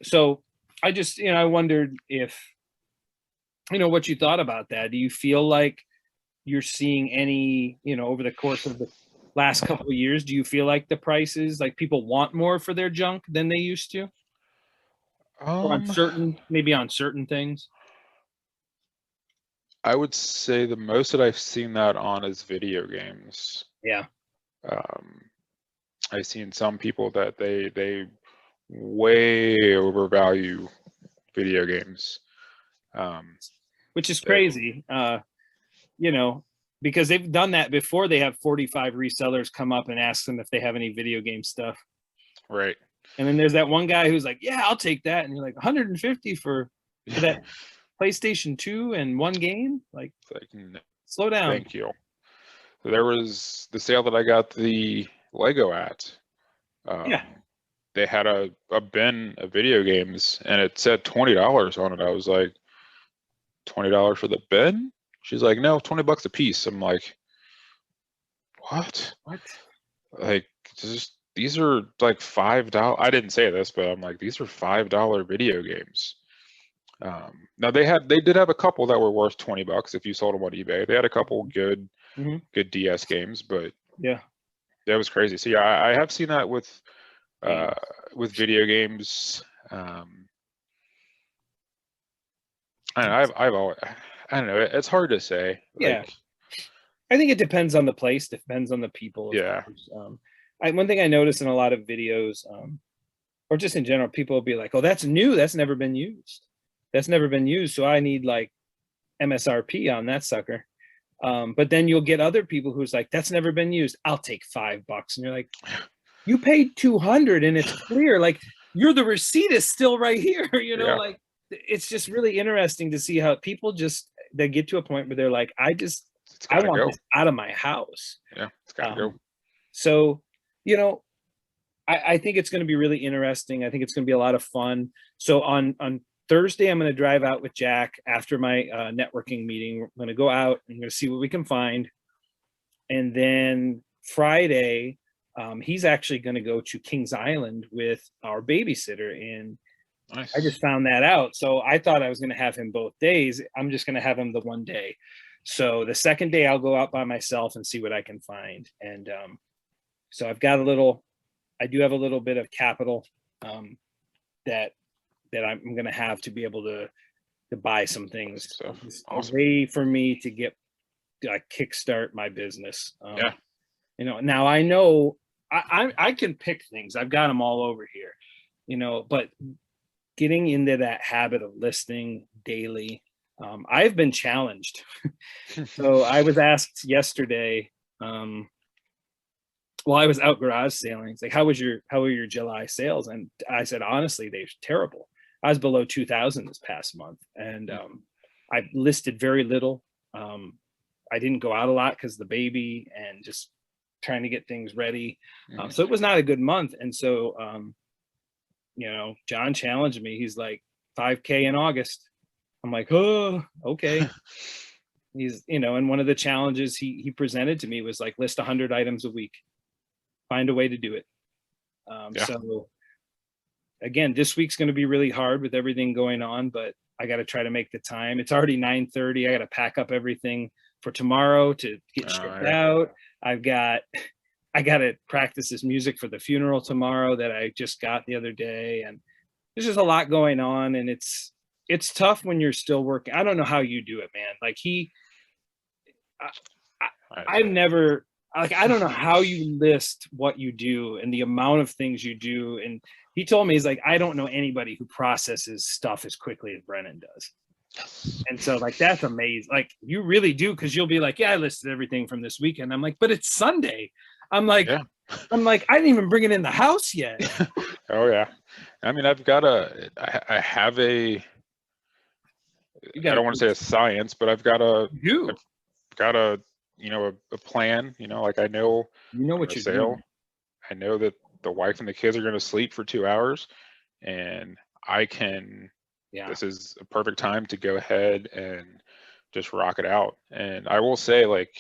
so I just I wondered if what you thought about that. Do you feel like you're seeing any over the course of the last couple of years, do you feel like the prices, like people want more for their junk than they used to? Or on certain things? I would say the most that I've seen that on is video games. Yeah. I've seen some people that they way overvalue video games. Which is crazy. Because they've done that before. They have 45 resellers come up and ask them if they have any video game stuff. Right. And then there's that one guy who's like, yeah, I'll take that. And you're like, 150 for that PlayStation 2 and one game? Like no, slow down. Thank you. So there was the sale that I got the Lego at. They had a bin of video games and it said $20 on it. I was like, $20 for the bin? She's like, no, $20 a piece. I'm like, what? Like, these are like $5. I didn't say this, but I'm like, these are $5 video games. Now they did have a couple that were worth $20 if you sold them on eBay. They had a couple good DS games, but yeah, that was crazy. So yeah, I have seen that with video games. I don't know. It's hard to say. Yeah. I think it depends on the place, depends on the people. Yeah. One thing I notice in a lot of videos, or just in general, people will be like, oh, that's new. That's never been used. So I need like MSRP on that sucker. But then you'll get other people who's like, that's never been used. I'll take $5. And you're like, you paid $200 and it's clear. Like the receipt is still right here. Like it's just really interesting to see how people they get to a point where they're like, I want this out of my house. Yeah, it's gotta go. So, I think it's going to be really interesting. I think it's going to be a lot of fun. So on Thursday, I'm going to drive out with Jack after my networking meeting. I'm going to go out and I'm going to see what we can find. And then Friday, he's actually going to go to Kings Island with our babysitter. And nice. I just found that out. So I thought I was going to have him both days. I'm just going to have him the one day. So the second day I'll go out by myself and see what I can find. And so I've got I do have a little bit of capital that I'm going to have to be able to buy some things. So a way for me to get kickstart my business. Yeah. You know, now I know I can pick things. I've got them all over here, you know, but getting into that habit of listing daily, I've been challenged. So I was asked yesterday, well, I was out garage sailing. It's like, how were your July sales? And I said, honestly, they're terrible. I was below 2,000 this past month, and I listed very little. I didn't go out a lot because the baby and just trying to get things ready. So it was not a good month. And so, you know, John challenged me. He's like, 5K in August. I'm like, oh, okay. He's, you know, and one of the challenges he presented to me was like, list 100 items a week, find a way to do it. So again, this week's going to be really hard with everything going on, but I got to try to make the time. It's already 9:30. I got to pack up everything for tomorrow to get shipped out. I got to practice this music for the funeral tomorrow that I just got the other day. And there's just a lot going on, and it's tough when you're still working. I don't know how you do it, man. Like I've never, like, I don't know how you list what you do and the amount of things you do. And he told me, he's like, I don't know anybody who processes stuff as quickly as Brennan does. And so, like, that's amazing. Like, you really do, because you'll be like, yeah, I listed everything from this weekend. I'm like, but it's Sunday. I'm like, I didn't even bring it in the house yet. Oh yeah. I mean, I have I don't want to say a science, but I've got a, you know, a plan, you know, like I know, what you're doing. I know that the wife and the kids are going to sleep for 2 hours, and I can, this is a perfect time to go ahead and just rock it out. And I will say, like,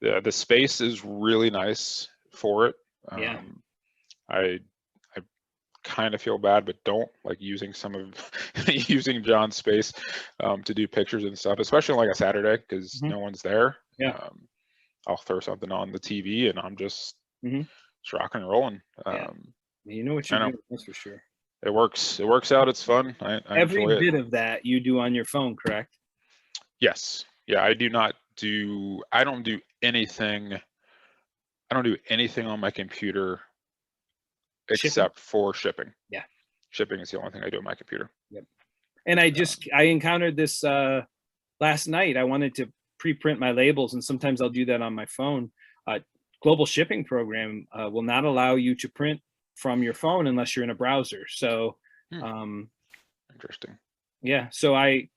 the space is really nice for it. I kind of feel bad, but don't like using some of using John's space to do pictures and stuff, especially on like a Saturday, because no one's there. I'll throw something on the TV and I'm just rocking and rolling. You know what you're doing, that's for sure. It works out. It's fun. I every enjoy bit it. of that you do on your phone, correct? Yes. Yeah, I don't do anything on my computer except for shipping. Yeah. Shipping is the only thing I do on my computer. Yep. And I encountered this last night. I wanted to pre-print my labels, and sometimes I'll do that on my phone. Global shipping program will not allow you to print from your phone unless you're in a browser. So interesting. Yeah. So I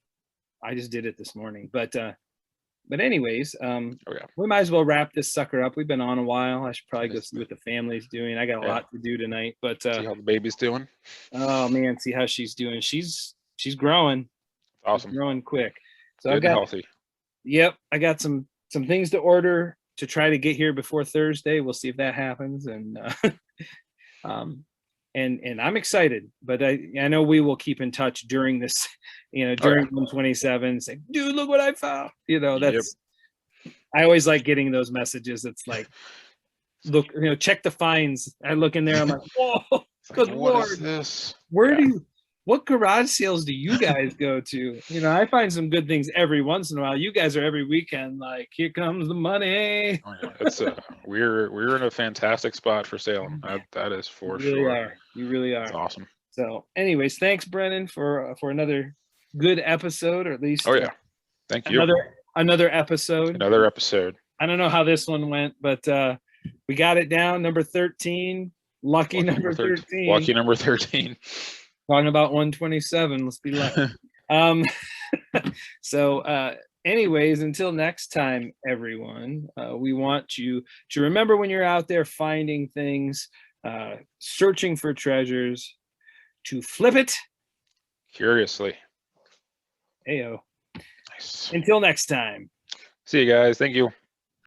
just did it this morning. But anyways, we might as well wrap this sucker up. We've been on a while. I should probably go see what the family's doing. I got a lot to do tonight. But see how the baby's doing. Oh man, see how she's doing. She's growing. Awesome. She's growing quick. So Good and healthy. Yep, I got some things to order to try to get here before Thursday. We'll see if that happens. And and I'm excited, but I know we will keep in touch during this, you know, during 127, say, dude, look what I found. You know, that's I always like getting those messages. It's like, look, you know, check the finds. I look in there, I'm like, whoa, good Lord. What is this? What garage sales do you guys go to? You know, I find some good things every once in a while. You guys are every weekend like, here comes the money. Oh, yeah. It's we're in a fantastic spot for sailing. That is for sure. You really are. It's awesome. So, anyways, thanks, Brennan, for another good episode, or at least thank you. Another episode. Another episode. I don't know how this one went, but we got it down. Number 13. Lucky number 13. Lucky number 13. Talking about 127. Let's be lucky. So anyways, until next time, everyone, we want you to remember, when you're out there finding things, searching for treasures, to flip it curiously. Heyo. Nice. Until next time. See you guys. Thank you.